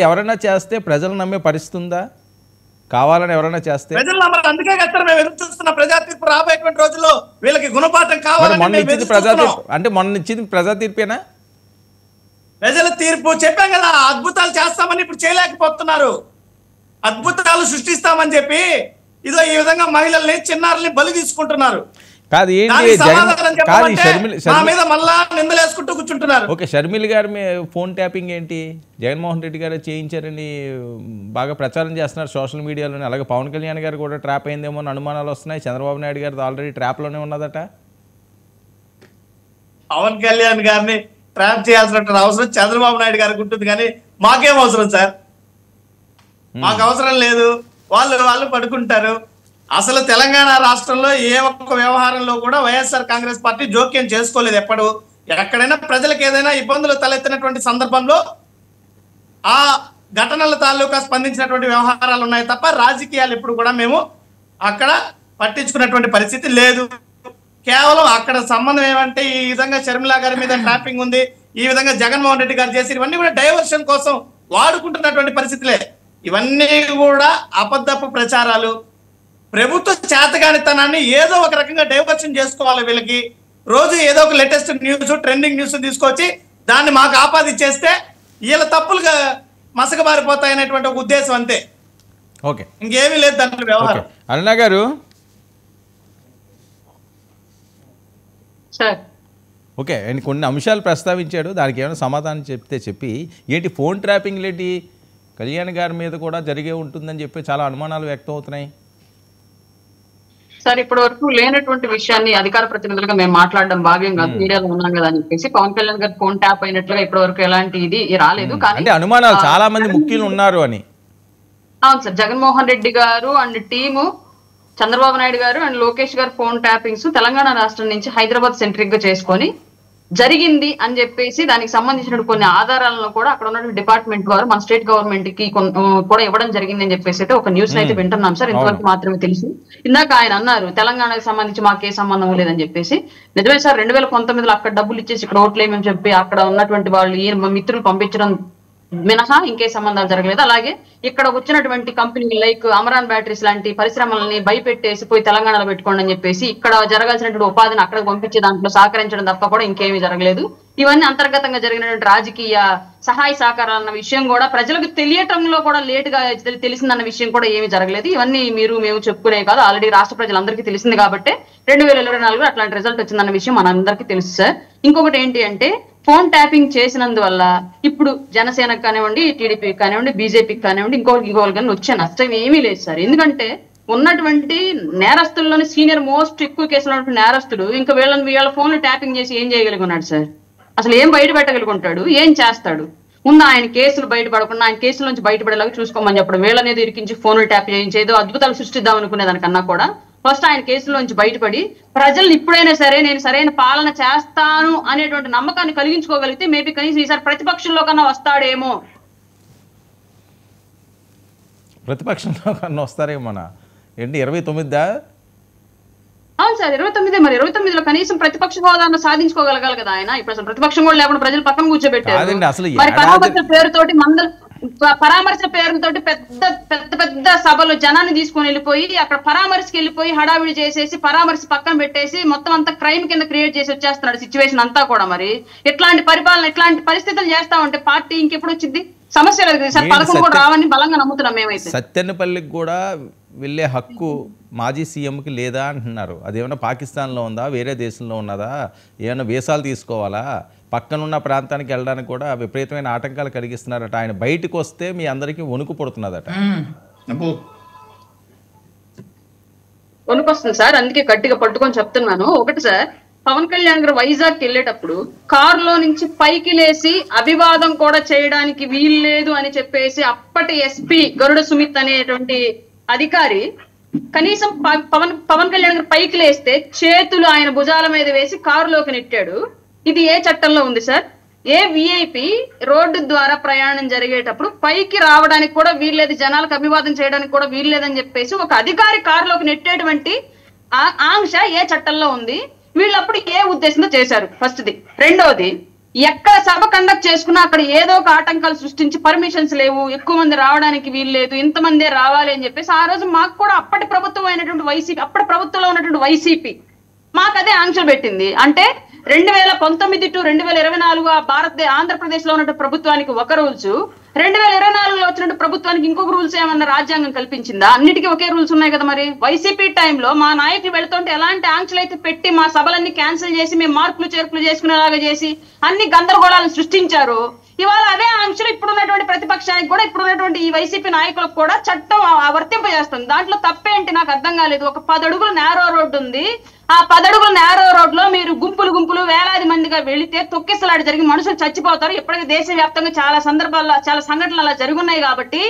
ఎవరైనా చేస్తే ప్రజలు నమ్మే పరిస్థితి ఉందా? కావాలని ఎవరైనా చేస్తే ప్రజలు నమ్మరు. అందుకే కదా మేము ఎదురు చూస్తున్న ప్రజా తీర్పు రాబోయేటువంటి రోజుల్లో వీళ్ళకి గుణపాఠం కావాలి. మొన్న ఇచ్చింది ప్రజా తీర్పేనా? ప్రజల తీర్పు చెప్పాం కదా, అద్భుతాలు చేస్తామని ఇప్పుడు చేయలేకపోతున్నారు. అద్భుతాలు సృష్టిస్తామని చెప్పి ఇదో ఈ విధంగా మహిళల్ని, చిన్నారుల్ని బలి తీసుకుంటున్నారు. కాదు ఓకే, షర్మిల గారు ఫోన్ ట్యాపింగ్ ఏంటి? జగన్మోహన్ రెడ్డి గారు చేయించారని బాగా ప్రచారం చేస్తున్నారు సోషల్ మీడియాలో. అలాగే పవన్ కళ్యాణ్ గారు కూడా ట్రాప్ అయిందేమో అని అనుమానాలు వస్తున్నాయి. చంద్రబాబు నాయుడు గారు ఆల్రెడీ ట్రాప్లోనే ఉన్నదట. పవన్ కళ్యాణ్ గారిని ట్రాప్ చేయాల్సిన అవసరం చంద్రబాబు నాయుడు గారికి ఉంటుంది, కానీ మాకేం అవసరం సార్? మాకు అవసరం లేదు. వాళ్ళు పడుకుంటారు. అసలు తెలంగాణ రాష్ట్రంలో ఏ ఒక్క వ్యవహారంలో కూడా వైఎస్ఆర్ కాంగ్రెస్ పార్టీ జోక్యం చేసుకోలేదు. ఎక్కడైనా ప్రజలకు ఏదైనా ఇబ్బందులు తలెత్తినటువంటి సందర్భంలో ఆ ఘటనల తాలూకా స్పందించినటువంటి వ్యవహారాలు ఉన్నాయి తప్ప రాజకీయాలు ఇప్పుడు కూడా మేము అక్కడ పట్టించుకున్నటువంటి పరిస్థితి లేదు. కేవలం అక్కడ సంబంధం ఏమంటే ఈ విధంగా షర్మిల గారి మీద ట్రాపింగ్ ఉంది, ఈ విధంగా జగన్మోహన్ రెడ్డి గారు చేసి ఇవన్నీ కూడా డైవర్షన్ కోసం వాడుకుంటున్నటువంటి పరిస్థితులే. ఇవన్నీ కూడా అబద్ధపు ప్రచారాలు. ప్రభుత్వ చేతగానితనాన్ని ఏదో ఒక రకంగా డైవర్షన్ చేసుకోవాలి. వీళ్ళకి రోజు ఏదో ఒక లేటెస్ట్ న్యూస్, ట్రెండింగ్ న్యూస్ తీసుకొచ్చి దాన్ని మాకు ఆపాదించేస్తే వీళ్ళ తప్పులుగా మసకబారిపోతాయనేటువంటి ఒక ఉద్దేశం, అంతే. ఓకే, ఇంకేమీ లేదు దాంట్లో వ్యవహారం. అరుణ గారు, ఓకే, ఆయన కొన్ని అంశాలు ప్రస్తావించాడు, దానికి ఏమైనా సమాధానం చెప్పి ఏంటి ఫోన్ ట్రాపింగ్ ఏంటి? కళ్యాణ్ గారి మీద కూడా జరిగే ఉంటుందని చెప్పి చాలా అనుమానాలు వ్యక్తం అవుతున్నాయి. సార్, ఇప్పటి వరకు లేనటువంటి విషయాన్ని అధికార ప్రతినిధులుగా మేము మాట్లాడడం భావ్యం కాదు, మీడియాలో ఉన్నాం కదా అని చెప్పేసి పవన్ కళ్యాణ్ గారు ఫోన్ ట్యాప్ అయినట్లుగా ఇప్పటి వరకు ఎలాంటి ఇది రాలేదు. కానీ అనుమానాలు చాలా మంది ముఖ్యులు ఉన్నారు అని. అవును సార్, జగన్మోహన్ రెడ్డి గారు అండ్ టీము, చంద్రబాబు నాయుడు గారు అండ్ లోకేష్ గారు ఫోన్ ట్యాపింగ్స్ తెలంగాణ రాష్ట్రం నుంచి హైదరాబాద్ సెంట్రిక్ గా చేసుకొని జరిగింది అని చెప్పేసి దానికి సంబంధించిన కొన్ని ఆధారాలను కూడా అక్కడ ఉన్నటువంటి డిపార్ట్మెంట్ వారు మన స్టేట్ గవర్నమెంట్ కి కూడా ఇవ్వడం జరిగింది అని చెప్పేసి అయితే ఒక న్యూస్ అయితే వింటున్నాం సార్. ఇంతవరకు మాత్రమే తెలుసు. ఇందాక ఆయన అన్నారు తెలంగాణకు సంబంధించి మాకే సంబంధం లేదని చెప్పేసి. నిజమే సార్, 2019లో అక్కడ డబ్బులు ఇచ్చేసి ఇక్కడ ఓట్లేమని చెప్పి అక్కడ ఉన్నటువంటి వాళ్ళు ఈ మిత్రులు పంపించడం మినహా ఇంకే సంబంధాలు జరగలేదు. అలాగే ఇక్కడ వచ్చినటువంటి కంపెనీలు లైక్ అమరాన్ బ్యాటరీస్ లాంటి పరిశ్రమలని భయపెట్టేసి పోయి తెలంగాణలో పెట్టుకోండి అని చెప్పేసి ఇక్కడ జరగాల్సినటువంటి ఉపాధిని అక్కడికి పంపించే దాంట్లో సహకరించడం తప్ప కూడా ఇంకేమీ జరగలేదు. ఇవన్నీ అంతర్గతంగా జరిగినటువంటి రాజకీయ సహాయ సహకారాలు అన్న విషయం కూడా ప్రజలకు తెలియటంలో కూడా లేటుగా తెలిసిందన్న విషయం కూడా ఏమీ జరగలేదు. ఇవన్నీ మేము చెప్పుకునే కాదు, ఆల్రెడీ రాష్ట్ర ప్రజలందరికీ తెలిసింది కాబట్టి 2024లో అట్లాంటి రిజల్ట్ వచ్చిందన్న విషయం మనందరికీ తెలుసు సార్. ఇంకొకటి ఏంటి అంటే ఫోన్ ట్యాపింగ్ చేసినందువల్ల ఇప్పుడు జనసేనకు కానివ్వండి, టీడీపీకి కానివ్వండి, బీజేపీకి కానివ్వండి, ఇంకోరికి కానీ వచ్చే నష్టం ఏమీ లేదు సార్. ఎందుకంటే ఉన్నటువంటి నేరస్తుల్లోని సీనియర్ మోస్ట్ ఎక్కువ కేసులో ఉన్నటువంటి నేరస్తుడు ఇంకా వీళ్ళ ఫోన్లు ట్యాపింగ్ చేసి ఏం చేయగలుగున్నాడు సార్? అసలు ఏం బయట పెట్టగలుగుంటాడు? ఏం చేస్తాడు? ముందు ఆయన కేసులు బయటపడకుండా ఆయన కేసుల నుంచి బయటపడేలాగా చూసుకోమని చెప్పడం, వీళ్ళనేది ఇరికించి ఫోన్లు ట్యాప్ చేయించి ఏదో అద్భుతాలు సృష్టిద్దాం అనుకునే దానికన్నా కూడా ఫస్ట్ ఆయన కేసుల నుంచి బయటపడి ప్రజలు ఇప్పుడైనా సరే నేను సరైన పాలన చేస్తాను అనేటువంటి నమ్మకాన్ని కలిగించుకోగలిగితే మేబీ కనీసం ఈసారి ప్రతిపక్షంలో కన్నా వస్తాడేమో. ప్రతిపక్షంలో కన్నా వస్తారేమో ఏంటి 29దా? అవును సార్ 29 మరి 29లో కనీసం ప్రతిపక్ష హోదాను సాధించుకోగలగాలి కదా ఆయన. ఇప్పుడు అసలు ప్రతిపక్షం కూడా లేకుండా ప్రజలు పక్కన కూర్చోబెట్టారు. మరి పరామర్శ పేరుతోటి పరామర్శ పేరుతోటి పెద్ద పెద్ద పెద్ద సభలు జనాన్ని తీసుకొని వెళ్ళిపోయి అక్కడ పరామర్శకి వెళ్ళిపోయి హడావిడి చేసేసి పరామర్శ పక్కన పెట్టేసి మొత్తం అంతా క్రైమ్ కింద క్రియేట్ చేసి వచ్చేస్తున్నాడు సిచ్యువేషన్ అంతా కూడా. మరి ఇట్లాంటి పరిపాలన ఇట్లాంటి పరిస్థితులు చేస్తా ఉంటే పార్టీ ఇంకెప్పుడు వచ్చింది? సమస్య లేదు సార్. 11 కూడా రావని బలంగా నమ్ముతున్నాం మేమైతే. సత్తెనపల్లికి కూడా వెళ్ళే హక్కు మాజీ సీఎంకి లేదా అంటున్నారు. అదేమన్నా పాకిస్తాన్లో ఉందా, వేరే దేశంలో ఉన్నదా, ఏమైనా వీసాలు తీసుకోవాలా? పక్కనున్న ప్రాంతానికి వెళ్ళడానికి కూడా విపరీతమైన ఆటంకాలు కలిగిస్తున్నారట. ఆయన బయటకు వస్తే మీ అందరికీ వణుకు పుడుతున్నదట. వణుకు వస్తుంది సార్, అందుకే గట్టిగా పట్టుకొని చెప్తున్నాను. ఒకటి సార్, పవన్ కళ్యాణ్ గారు వైజాగ్ వెళ్ళేటప్పుడు కారులో నుంచి పైకి లేసి అభివాదం కూడా చేయడానికి వీలు లేదు అని చెప్పేసి అప్పటి ఎస్పీ గరుడ సుమిత్ అనేటువంటి అధికారి కనీసం పవన్ కళ్యాణ్ గారు పైకి లేస్తే చేతులు ఆయన భుజాల మీద వేసి కారులోకి నెట్టాడు. ఇది ఏ చట్టంలో ఉంది సార్? ఏ విఐపి రోడ్డు ద్వారా ప్రయాణం జరిగేటప్పుడు పైకి రావడానికి కూడా వీల్లేదు, జనాలకు అభివాదం చేయడానికి కూడా వీల్లేదని చెప్పేసి ఒక అధికారి కారులోకి నెట్టేటువంటి ఆంక్ష ఏ చట్టంలో ఉంది? వీళ్ళప్పుడు ఏ ఉద్దేశంతో చేశారు? ఫస్ట్ది. రెండోది, ఎక్కడ సభ కండక్ట్ చేసుకున్నా అక్కడ ఏదో ఒక ఆటంకాలు సృష్టించి పర్మిషన్స్ లేవు, ఎక్కువ మంది రావడానికి వీల్లేదు, ఇంతమందే రావాలి అని చెప్పేసి ఆ రోజు మాకు కూడా అప్పటి ప్రభుత్వం అయినటువంటి వైసీపీ, అప్పటి ప్రభుత్వంలో ఉన్నటువంటి వైసీపీ మాకు అదే ఆంక్షలు పెట్టింది. అంటే 2019 to 2024 ఆంధ్రప్రదేశ్ లో ఉన్నటువంటి ప్రభుత్వానికి ఒక రూల్స్, 2024లో వచ్చినట్టు ప్రభుత్వానికి ఇంకొక రూల్స్ ఏమన్నా రాజ్యాంగం కల్పించిందా? అన్నిటికీ ఒకే రూల్స్ ఉన్నాయి కదా. మరి వైసీపీ టైంలో మా నాయకులు వెళ్తుంటే ఎలాంటి ఆంక్షలు అయితే పెట్టి మా సభలన్నీ క్యాన్సిల్ చేసి మేము మార్పులు చేర్పులు చేసుకునేలాగా చేసి అన్ని గందరగోళాలను సృష్టించారు. ఇవాళ అదే ఆంక్షలు ఇప్పుడున్నటువంటి ప్రతిపక్షానికి కూడా, ఇప్పుడున్నటువంటి ఈ వైసీపీ నాయకులకు కూడా చట్టం వర్తింపజేస్తుంది. దాంట్లో తప్పేంటి నాకు అర్థం కాలేదు. ఒక 10 అడుగుల నేరో రోడ్డు ఉంది. ఆ 10 అడుగుల నేరో రోడ్ లో మీరు గుంపులు వేలాది మందిగా వెళితే తొక్కిసలాడి జరిగి మనుషులు చచ్చిపోతారు. ఇప్పటికీ దేశవ్యాప్తంగా చాలా సందర్భాల్లో చాలా సంఘటనలు అలా జరుగున్నాయి. కాబట్టి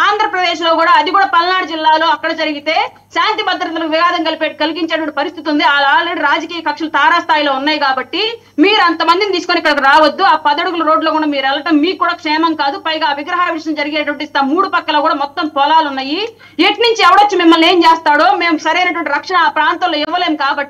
ఆంధ్రప్రదేశ్ లో కూడా, అది కూడా పల్నాడు జిల్లాలో అక్కడ జరిగితే శాంతి భద్రతలకు వివాదం కలిగించేటువంటి పరిస్థితి ఉంది. ఆల్రెడీ రాజకీయ కక్షలు తారాస్థాయిలో ఉన్నాయి. కాబట్టి మీరు అంతమందిని తీసుకొని ఇక్కడికి రావద్దు. ఆ 10 అడుగుల రోడ్లో కూడా మీరు వెళ్ళటం మీకు కూడా క్షేమం కాదు. పైగా విగ్రహావిష్కరణ జరిగేటువంటి 3 పక్కల కూడా మొత్తం పొలాలు ఉన్నాయి. ఎటు నుంచి ఎవడొచ్చి మిమ్మల్ని ఏం చేస్తాడో మేము సరైనటువంటి రక్షణ ఆ ప్రాంతంలో ఇవ్వలేము. కాబట్టి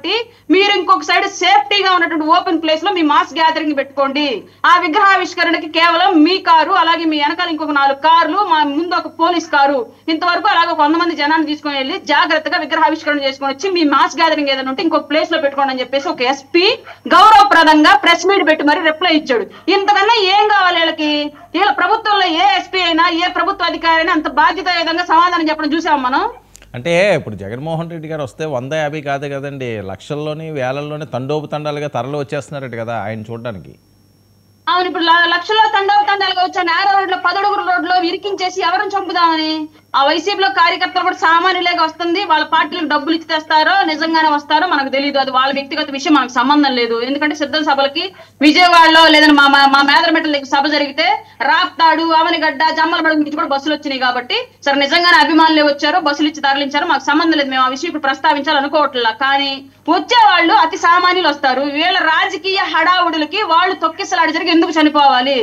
మీరు ఇంకొక సైడ్ సేఫ్టీగా ఉన్నటువంటి ఓపెన్ ప్లేస్ లో మీ మాస్ గ్యాదరింగ్ పెట్టుకోండి. ఆ విగ్రహావిష్కరణకి కేవలం మీ కారు, అలాగే మీ వెనకాల ఇంకొక 4 కార్లు, మా ముందు ఒక పోలీస్ కారు, ఇంతవరకు అలాగే 100 మంది జనాన్ని తీసుకొని వెళ్ళి జాగ్రత్తగా విగ్రహావిష్కరణ చేసుకొని వచ్చి మీ మాస్ గ్యాదరింగ్ ఏదైనా ఉంటే ఇంకొక ప్లేస్ లో పెట్టుకోండి అని చెప్పేసి ఒక ఎస్పీ గౌరవప్రదంగా ప్రెస్ మీట్ పెట్టి మరి రిప్లై ఇచ్చాడు. ఇంతకన్నా ఏం కావాలి వీళ్ళకి? వీళ్ళ ప్రభుత్వంలో ఏ ఎస్పీ అయినా, ఏ ప్రభుత్వ అధికారి అయినా అంత బాధ్యతాయుతంగా సమాధానం చెప్పడం చూసాం మనం. అంటే ఇప్పుడు జగన్మోహన్ రెడ్డి గారు వస్తే 150 కాదు కదండి, లక్షల్లోని వేలల్లోని తండోపుతండాలుగా తరలి వచ్చేస్తున్నారట కదా ఆయన చూడడానికి. అవును, ఇప్పుడు లక్షల్లో తండోపతండాలుగా వచ్చా నేర రోడ్లో 10 అడుగుల రోడ్లో ఇరికించేసి ఎవరిని చంపుదామని ఆ వైసీపీలో కార్యకర్తలు కూడా సామాన్యులేగా వస్తుంది. వాళ్ళ పార్టీలకు డబ్బులు ఇచ్చి తెస్తారో నిజంగానే వస్తారో మనకు తెలియదు. అది వాళ్ళ వ్యక్తిగత విషయం, మనకు సంబంధం లేదు. ఎందుకంటే సిద్ధం సభలకి విజయవాడలో లేదని మా మేదరమెట్ల సభ జరిగితే రాప్తాడు, అవనిగడ్డ, జమ్మలమడుగు నుంచి కూడా బస్సులు వచ్చినాయి. కాబట్టి సరే నిజంగానే అభిమానులే వచ్చారో బస్సులు ఇచ్చి తరలించారో మాకు సంబంధం లేదు. మేము ఆ విషయం ఇప్పుడు ప్రస్తావించాలనుకోవట్లా. కానీ వచ్చే వాళ్ళు అతి సామాన్యులు వస్తారు. వీళ్ళ రాజకీయ హడావుడులకి వాళ్ళు తొక్కిసలాడి జరిగి ఎందుకు చనిపోవాలి,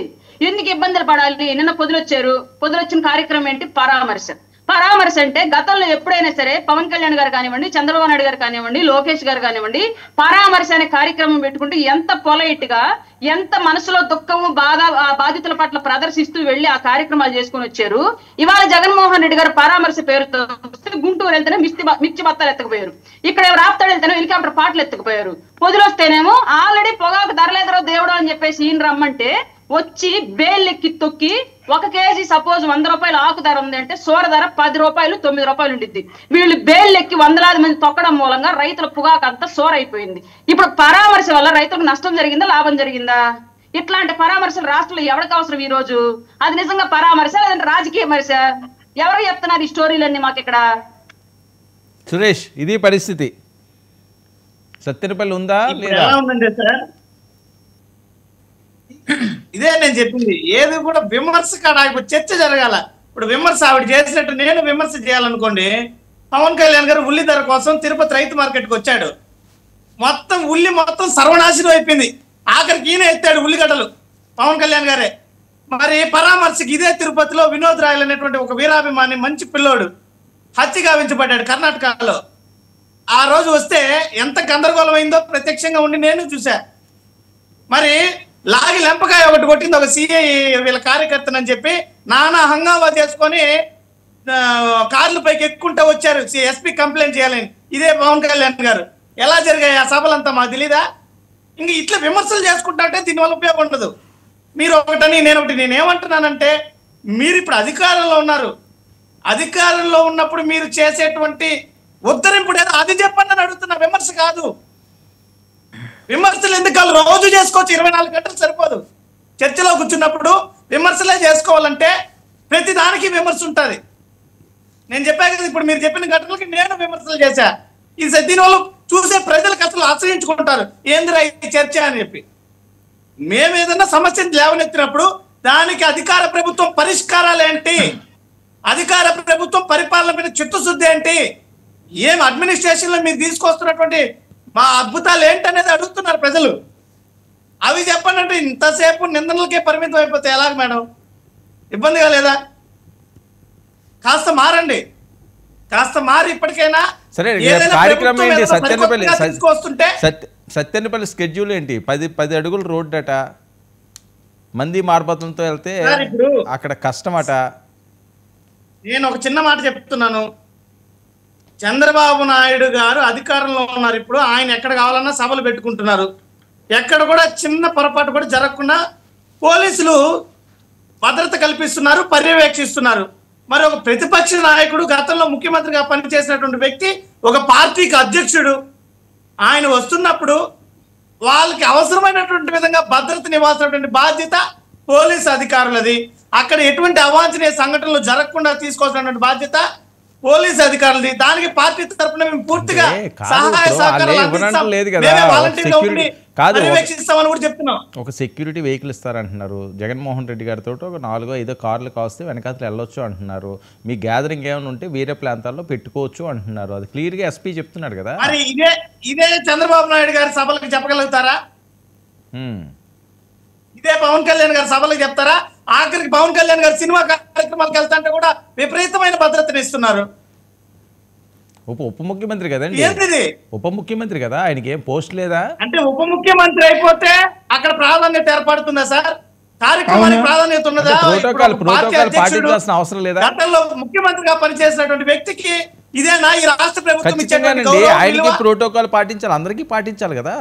ఎందుకు ఇబ్బందులు పడాలి? నిన్న పొద్దులొచ్చిన కార్యక్రమం ఏంటి? పరామర్శ అంటే గతంలో ఎప్పుడైనా సరే పవన్ కళ్యాణ్ గారు కానివ్వండి, చంద్రబాబు నాయుడు గారు కానివ్వండి, లోకేష్ గారు కానివ్వండి, పరామర్శ అనే కార్యక్రమం పెట్టుకుంటే ఎంత పొలైట్ గా, ఎంత మనసులో దుఃఖము బాధ ఆ బాధితుల పట్ల ప్రదర్శిస్తూ వెళ్లి ఆ కార్యక్రమాలు చేసుకుని వచ్చారు. ఇవాళ జగన్మోహన్ రెడ్డి గారు పరామర్శ పేరుతో గుంటూరు వెళ్తేనే మిర్చి బత్తాలు ఎత్తకపోయారు, ఇక్కడ రాప్తాడు వెళ్తేనే హెలికాప్టర్ పాటలు ఎత్తకపోయారు, పొదులొస్తేనేమో ఆల్రెడీ పొగాకు ధరలేదరో దేవుడు అని చెప్పేసి ఈయన రమ్మంటే వచ్చి బేల్లెక్కి తొక్కి 1 కేజీ సపోజ్ 100 రూపాయలు ఆకు ధర ఉంది అంటే సోర ధర 10 రూపాయలు 9 రూపాయలు ఉండిద్ది. వీళ్ళు బేల్లెక్కి 100,000 మంది తొక్కడం మూలంగా రైతుల పొగాకు అంతా సోర అయిపోయింది. ఇప్పుడు పరామర్శ వల్ల రైతులకు నష్టం జరిగిందా, లాభం జరిగిందా? ఇట్లాంటి పరామర్శలు రాష్ట్రంలో ఎవరికి అవసరం ఈ రోజు? అది నిజంగా పరామర్శ లేదంటే రాజకీయ విమర్శ? ఎవరు చెప్తున్నారు ఈ స్టోరీలన్నీ మాకు ఇక్కడ? సురేష్, ఇది పరిస్థితి. సత్తెనపల్లి ఉందా లేదా? ఎలా ఉందండి సార్, ఇదే నేను చెప్పింది. ఏది కూడా విమర్శ కాడ ఇప్పుడు చర్చ జరగాల. ఇప్పుడు విమర్శ ఆవిడ చేసినట్టు నేను విమర్శ చేయాలనుకోండి. పవన్ కళ్యాణ్ గారు ఉల్లి ధర కోసం తిరుపతి రైతు మార్కెట్కి వచ్చాడు. మొత్తం ఉల్లి మొత్తం సర్వనాశనం అయిపోయింది. ఆఖరికి ఈయన ఎత్తాడు ఉల్లిగడ్డలు, పవన్ కళ్యాణ్ గారే. మరి పరామర్శకి ఇదే తిరుపతిలో వినోద్ రాయల్ అనేటువంటి ఒక వీరాభిమాని మంచి పిల్లోడు హత్య గావించబడ్డాడు కర్ణాటకలో. ఆ రోజు వస్తే ఎంత గందరగోళం అయిందో ప్రత్యక్షంగా ఉండి నేను చూసా. మరి లాగి లెంపకాయ ఒకటి కొట్టింది ఒక సిఐ వీళ్ళ కార్యకర్తనని చెప్పి నానా హంగామా చేసుకొని కార్ల పైకి ఎక్కుంటూ వచ్చారు ఎస్పీ కంప్లైంట్ చేయాలని. ఇదే పవన్ కళ్యాణ్ గారు. ఎలా జరిగాయి ఆ సభలంతా మాకు తెలీదా? ఇంక ఇట్లా విమర్శలు చేసుకుంటా అంటే దీనివల్ల ఉపయోగం ఉండదు. మీరు ఒకటని నేను ఒకటి. నేనేమంటున్నానంటే మీరు ఇప్పుడు అధికారంలో ఉన్నారు. అధికారంలో ఉన్నప్పుడు మీరు చేసేటువంటి ఉద్ధరింపుడు ఏదో అది చెప్పండి అని అడుగుతున్నా, విమర్శ కాదు. విమర్శలు ఎందుకు? రోజు చేసుకోవచ్చు, 24 గంటలు సరిపోదు. చర్చలో కూర్చున్నప్పుడు విమర్శలే చేసుకోవాలంటే ప్రతి దానికి విమర్శ ఉంటుంది. నేను చెప్పా కదా, ఇప్పుడు మీరు చెప్పిన ఘటనలకి నేను విమర్శలు చేశా. దీనివల్ల చూసే ప్రజలకు అసలు ఆశ్రయించుకుంటారు, ఏందిరా ఈ చర్చ అని చెప్పి. మేము ఏదన్నా సమస్యను లేవనెత్తినప్పుడు దానికి అధికార ప్రభుత్వం పరిష్కారాలు ఏంటి, అధికార ప్రభుత్వం పరిపాలన మీద చిత్తశుద్ధి ఏంటి, ఏం అడ్మినిస్ట్రేషన్ లో మీరు తీసుకొస్తున్నటువంటి మా అద్భుతాలు ఏంటనేది అడుగుతున్నారు ప్రజలు. అవి చెప్పండి అంటే ఇంతసేపు నిందనలకే పరిమితం అయిపోతే ఎలాగ మేడం? ఇబ్బందిగా లేదా? కాస్త మారండి, కాస్త మారి ఇప్పటికైనా సరే. కార్యక్రమం ఏంటి? సత్తెనపల్లి స్కెడ్యూల్ ఏంటి? 10 అడుగులు రోడ్డు అట, మంది మార్బతంతో వెళ్తే అక్కడ కష్టమట. నేను ఒక చిన్న మాట చెప్తున్నాను. చంద్రబాబు నాయుడు గారు అధికారంలో ఉన్నారు. ఇప్పుడు ఆయన ఎక్కడ కావాలన్నా సభలు పెట్టుకుంటున్నారు. ఎక్కడ కూడా చిన్న పొరపాటు కూడా జరగకుండా పోలీసులు భద్రత కల్పిస్తున్నారు, పర్యవేక్షిస్తున్నారు. మరి ఒక ప్రతిపక్ష నాయకుడు, గతంలో ముఖ్యమంత్రిగా పనిచేసినటువంటి వ్యక్తి, ఒక పార్టీకి అధ్యక్షుడు, ఆయన వస్తున్నప్పుడు వాళ్ళకి అవసరమైనటువంటి విధంగా భద్రతని ఇవ్వాల్సినటువంటి బాధ్యత పోలీసు అధికారులది. అక్కడ ఎటువంటి అవాంఛనీయ సంఘటనలు జరగకుండా తీసుకోవాల్సినటువంటి బాధ్యత పోలీసు అధికారులది. దానికి పార్టీ తరఫున మేము పూర్తిగా సహాయ సహకారాలు పర్యవేక్షిస్తామని కూడా చెప్తున్నాం. ఒక సెక్యూరిటీ వెహికల్ ఇస్తారంటున్నారు. జగన్మోహన్ రెడ్డి గారితో ఒక 4-5 కార్లు కాస్తే వెనకాతలు వెళ్ళొచ్చు అంటున్నారు. మీ గ్యాదరింగ్ ఏమైనా ఉంటే వేరే ప్రాంతాల్లో పెట్టుకోవచ్చు అంటున్నారు. అది క్లియర్ గా ఎస్పీ చెప్తున్నాడు కదా. మరి ఇదే చంద్రబాబు నాయుడు గారి సభలకు చెప్పగలుగుతారా? ఇదే పవన్ కళ్యాణ్ గారి సభలకు చెప్తారా? ఆఖరికి పవన్ కళ్యాణ్ గారు సినిమా కార్యక్రమాలకు వెళ్తాంటే కూడా విపరీతమైన భద్రతను ఇస్తున్నారు. ఉప ముఖ్యమంత్రి కదండి, ఉప ముఖ్యమంత్రి కదా, ఆయనకి ఏం పోస్ట్ లేదా? అంటే ఉప ముఖ్యమంత్రి అయిపోతే అక్కడ ప్రాధాన్యత ఏర్పడుతుందా సార్? కార్యక్రమానికి ప్రాధాన్యత ఉన్నదా? ప్రోటోకాల్ పాటించాల్సిన అవసరం లేదా? గతంలో ముఖ్యమంత్రిగా పనిచేసినటువంటి వ్యక్తికి ఇదేనా ఈ రాష్ట్ర ప్రభుత్వం? ఆయనకి ప్రోటోకాల్ పాటించాలి, అందరికీ పాటించాలి కదా.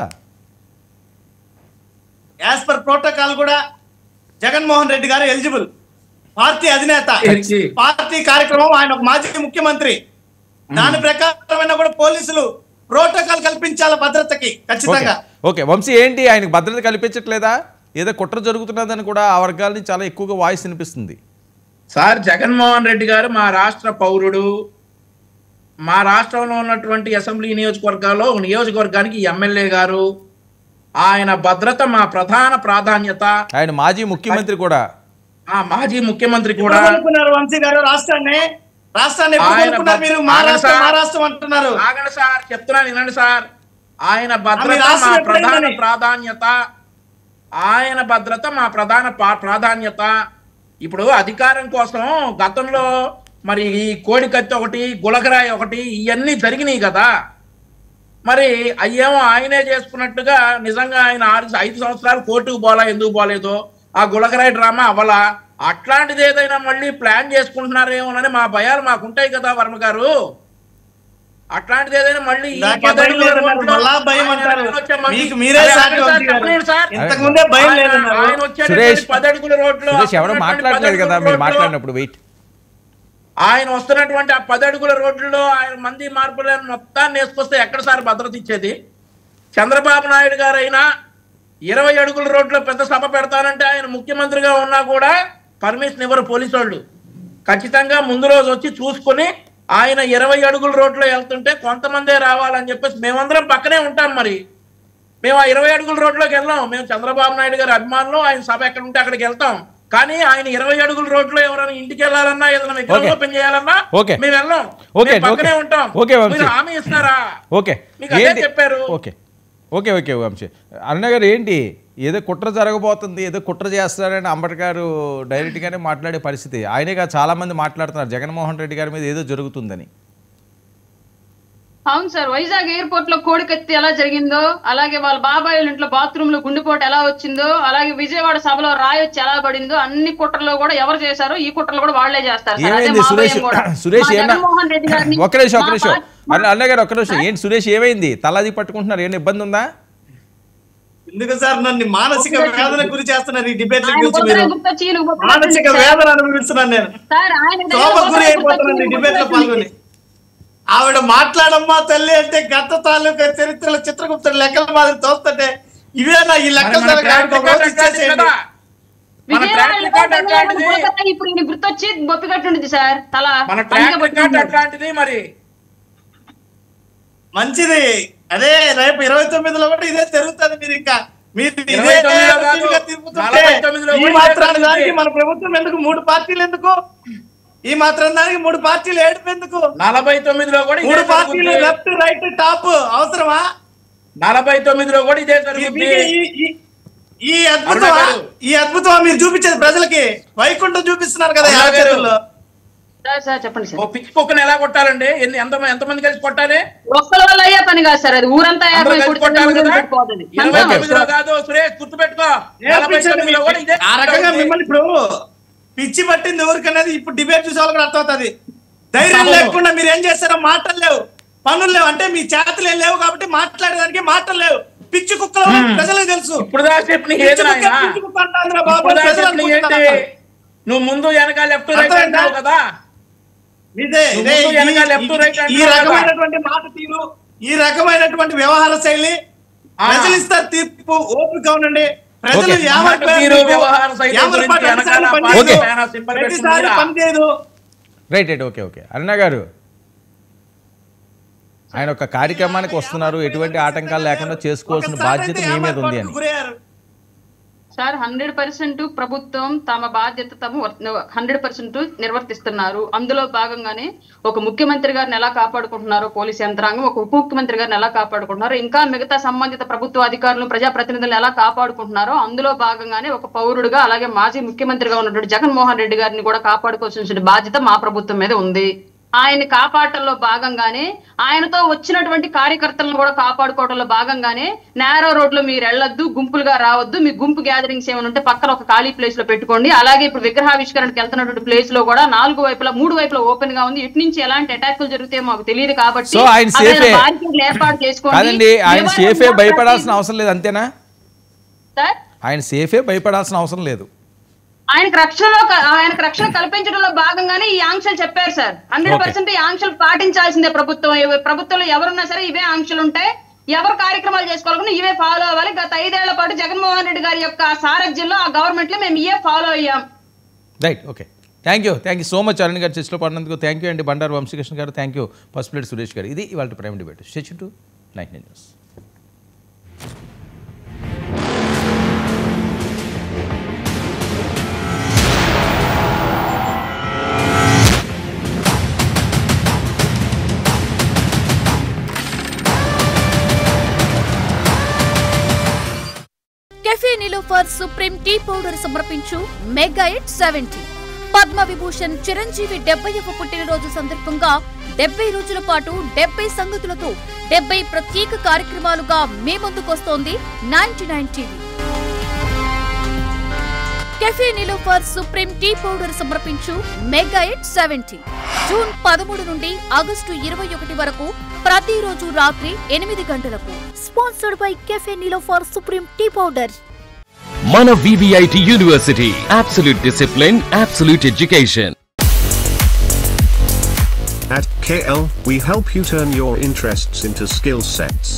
యాజ్ పర్ ప్రోటోకాల్ కూడా జగన్మోహన్ రెడ్డి గారు ఎలిజిబుల్, పార్టీ అధినేత, పార్టీ కార్యక్రమం, ఆయన ఒక మాజీ ముఖ్యమంత్రి. దాని ప్రకారమైన కూడా పోలీసులు ప్రోటోకాల్ కల్పించాలి భద్రతకి ఖచ్చితంగా. ఓకే వంశీ, ఏంటి ఆయనకు భద్రత కల్పించట్లేదా? ఏదో కుట్ర జరుగుతున్నదని కూడా ఆ వర్గాల నుంచి చాలా ఎక్కువగా వాయిస్ వినిపిస్తుంది. సార్, జగన్మోహన్ రెడ్డి గారు మా రాష్ట్ర పౌరుడు. మా రాష్ట్రంలో ఉన్నటువంటి అసెంబ్లీ నియోజకవర్గాల్లో నియోజకవర్గానికి ఎమ్మెల్యే గారు. ఆయన భద్రత మా ప్రధాన ప్రాధాన్యత. ఆయన మాజీ ముఖ్యమంత్రి కూడా. మాజీ ముఖ్యమంత్రి కూడా. వంశీ గారు రాష్ట్రాన్ని అంటున్నారు. ఆగండి సార్, చెప్తున్నాను వినండి సార్. ఆయన భద్రత మా ప్రధాన ప్రాధాన్యత. ఆయన భద్రత మా ప్రధాన ప్రాధాన్యత. ఇప్పుడు అధికారం కోసం గతంలో మరి ఈ కోడికత్తి ఒకటి, గులకరాయి ఒకటి, ఇవన్నీ జరిగినాయి కదా. మరి అయ్యేమో ఆయనే చేసుకున్నట్టుగా నిజంగా ఆయన 5 సంవత్సరాలు కోర్టుకు పోలా, ఎందుకు పోలేదో ఆ గులకరాయి డ్రామా అవ్వలా. అట్లాంటిది ఏదైనా మళ్ళీ ప్లాన్ చేసుకుంటున్నారేమోనని మా భయాలు మాకుంటాయి కదా వర్మ గారు. అట్లాంటిది ఏదైనా మళ్ళీ ఆయన వస్తున్నటువంటి ఆ 10 అడుగుల రోడ్లలో ఆయన మంది మార్పులను మొత్తాన్ని వేసుకొస్తే ఎక్కడ సార్ భద్రత ఇచ్చేది? చంద్రబాబు నాయుడు గారైనా 20 అడుగుల రోడ్లో పెద్ద సభ పెడతానంటే ఆయన ముఖ్యమంత్రిగా ఉన్నా కూడా పర్మిషన్ ఇవ్వరు పోలీసు వాళ్ళు. ఖచ్చితంగా ముందు రోజు వచ్చి చూసుకుని ఆయన 20 అడుగుల రోడ్లో వెళ్తుంటే కొంతమందే రావాలని చెప్పేసి మేమందరం పక్కనే ఉంటాం. మరి మేము ఆ 20 అడుగుల రోడ్లోకి వెళ్ళాం. మేము చంద్రబాబు నాయుడు గారి అభిమానులు, ఆయన సభ ఎక్కడ ఉంటే అక్కడికి వెళ్తాం. కానీ ఆయన 20 అడుగుల రోడ్లో ఎవరైనా ఇంటికి వెళ్ళాలన్నా, ఏదైనా విగ్రహం ఓపెన్ చేయాలన్నా మేము వెళ్ళాం, పక్కనే ఉంటాం. మీరు హామీ ఇస్తున్నారా? మీకు అదే చెప్పారు. ఓకే వంశీ. అరుణ గారు ఏంటి ఏదో కుట్ర జరగబోతుంది, ఏదో కుట్ర చేస్తారని అంబేద్కర్ డైరెక్ట్గానే మాట్లాడే పరిస్థితి. ఆయనేగా చాలా మంది మాట్లాడుతున్నారు జగన్మోహన్ రెడ్డి గారి మీద ఏదో జరుగుతుందని. అవును సార్, వైజాగ్ ఎయిర్పోర్ట్ లో కోడికత్తి ఎలా జరిగిందో, అలాగే వాళ్ళ బాబాయ్ ఇంట్లో బాత్రూమ్ లో గుండెపోటు ఎలా వచ్చిందో, అలాగే విజయవాడ సభలో రాయొచ్చి ఎలా పడిందో, అన్ని కుట్రలో కూడా ఎవరు చేశారో ఈ కుట్రలు కూడా వాళ్లే చేస్తారు. సురేష్ ఒక్క నిమిషం అన్న గారు, ఒక్క నిమిషం. ఏంటి సురేష్ ఏమైంది? తలాది పట్టుకుంటున్నారు, ఏమైనా ఇబ్బంది ఉందా? ఎందుకు సార్ నన్ను మానసిక వేదన గురి చేస్తున్నారు ఈ డిబేట్ మానసిక వేదన అనుభవిస్తున్నాను నేను. గురి అయిపోతున్నాను డిబేట్ లో పాల్గొని. ఆవిడ మాట్లాడమ్మా తల్లి అంటే గత తాలూకా చరిత్రలో చిత్రగుప్తుడు లెక్కల మాదిరి తోస్తుంటే ఇవేనా ఈ లెక్కలు? గుర్తొచ్చి బొప్పికట్టుండేది సార్ తల. మరి మంచిది. అదే రేపు 29లో కూడా ఇదే జరుగుతుంది. మీరు ఇంకా ఈ మాత్రాన్ని దానికి మన ప్రభుత్వం ఎందుకు? 3 పార్టీలు ఎందుకు? ఈ మాత్రం దానికి 3 పార్టీలు ఏడుపు ఎందుకు? 49లో కూడా 3 పార్టీలు లెఫ్ట్ రైట్ టాప్ అవసరమా? 49లో కూడా ఇదే ఈ అద్భుతం మీరు చూపించేది ప్రజలకి. వైకుంఠం చూపిస్తున్నారు కదా ఆచరణలో. చెప్పండి సార్, పిచ్చి కుక్కను ఎలా కొట్టాలండి? ఎంతమంది కలిసి కొట్టాలి? ఒక్కల వల్ల అయ్యే పని కాదు సార్, అది ఊరంతా కాదు. సురేష్ గుర్తుపెట్టుకో, ఆ రకంగా మిమ్మల్ని ఇప్పుడు పిచ్చి పట్టింది ఎవరికనేది ఇప్పుడు డిబేట్ చూసే వాళ్ళకి అర్థమవుతుంది. ధైర్యం లేకుండా మీరు ఏం చేస్తారో మాటలు లేవు, పనులు లేవు, అంటే మీ చేతులు ఏం లేవు కాబట్టి మాట్లాడేదానికి మాటలు లేవు. పిచ్చి కుక్కలు ప్రజలకు తెలుసు. నువ్వు ముందు వెనక లెఫ్ట్ రైట్ అంటావు కదా. ఈ రకమైనటువంటి మాట తీరు, ఈ రకమైనటువంటి వ్యవహార శైలి ప్రజలు ఇస్తారు తీర్పు. ఓపిక ఉండండి. ప్రజలు పనిచేయదు. రైట్ ఓకే అరుణ గారు, ఆయన ఒక కార్యక్రమానికి వస్తున్నారు, ఎటువంటి ఆటంకాలు లేకుండా చేసుకోవాల్సిన బాధ్యత మీ మీద ఉంది అని. సార్ 100% ప్రభుత్వం తమ బాధ్యత 100% నిర్వర్తిస్తున్నారు. అందులో భాగంగానే ఒక ముఖ్యమంత్రి గారిని ఎలా కాపాడుకుంటున్నారో పోలీస్ యంత్రాంగం, ఒక ఉప ముఖ్యమంత్రి గారిని ఎలా కాపాడుకుంటున్నారో, ఇంకా మిగతా సంబంధిత ప్రభుత్వ అధికారులు, ప్రజాప్రతినిధులను ఎలా కాపాడుకుంటున్నారో అందులో భాగంగానే ఒక పౌరుడుగా, అలాగే మాజీ ముఖ్యమంత్రిగా ఉన్నటువంటి జగన్మోహన్ రెడ్డి గారిని కూడా కాపాడుకోవాల్సిన బాధ్యత మా ప్రభుత్వం మీద ఉంది. ఆయన్ని కాపాడటంలో భాగంగానే, ఆయనతో వచ్చినటువంటి కార్యకర్తలను కూడా కాపాడుకోవడంలో భాగంగానే నేరో రోడ్ లో మీరు వెళ్ళొద్దు, గుంపులుగా రావద్దు, మీ గుంపు గ్యాదరింగ్స్ ఏమైనా ఉంటే పక్కన ఒక ఖాళీ ప్లేస్ లో పెట్టుకోండి. అలాగే ఇప్పుడు విగ్రహావిష్కరణకి వెళ్తున్నటువంటి ప్లేస్ లో కూడా 4 వైపులా 3 వైపులా ఓపెన్ గా ఉంది. ఇటు నుంచి ఎలాంటి అటాక్లు జరుగుతాయో మాకు తెలియదు కాబట్టి ఏర్పాటు చేసుకోండి. ఆయన సేఫే భయపడాల్సిన అవసరం లేదు, అంతేనా సార్? ఆయన సేఫే భయపడాల్సిన అవసరం లేదు. ఆయనకు రక్షణ కల్పించడంలో భాగంగానే ఈ ఆంక్షలు చెప్పారు సార్. 100% ఈ ఆంక్షలు పాటించాల్సిందే ప్రభుత్వంలో ఎవరున్నా సరే ఇవే ఆంక్షలు ఉంటాయి. ఎవరు కార్యక్రమాలు చేసుకోవాలన్నా ఇవే ఫాలో అవ్వాలి. గత 5 ఏళ్ల పాటు జగన్మోహన్ రెడ్డి గారి యొక్క సారథ్యంలో ఆ గవర్నమెంట్ లో మేము ఇవే ఫాలో అయ్యాం. Right okay, thank you so much Arun గారు చర్చలో పడినందుకు. థ్యాంక్ యూ అండి. బండారు వంశీకృష్ణ గారు, థ్యాంక్ యూ. పసుపులేటి సురేష్ గారు. ఇది ఇవాళ prime debate. Stay tuned to 9 news. Cafe Niloufer supreme tea powder సమర్పించు మెగా హిట్ 70. పద్మ విభూషణ్ చిరంజీవి 70వ పుట్టినరోజు సందర్భంగా 70 రోజుల పాటు 70 సంగతులతో 70 ప్రత్యేక కార్యక్రమాలుగా మీ ముందుకొస్తోంది 99 TV. Cafe Niloufer supreme tea powder సమర్పించు మెగా హిట్ 70. జూన్ 13 నుండి ఆగస్టు 21 వరకు ప్రతిరోజు రాత్రి 8 గంటలకు. Sponsored by cafe Niloufer supreme tea powder. Mana VVIT University. Absolute discipline, absolute education. At KL, we help you turn your interests into skill sets.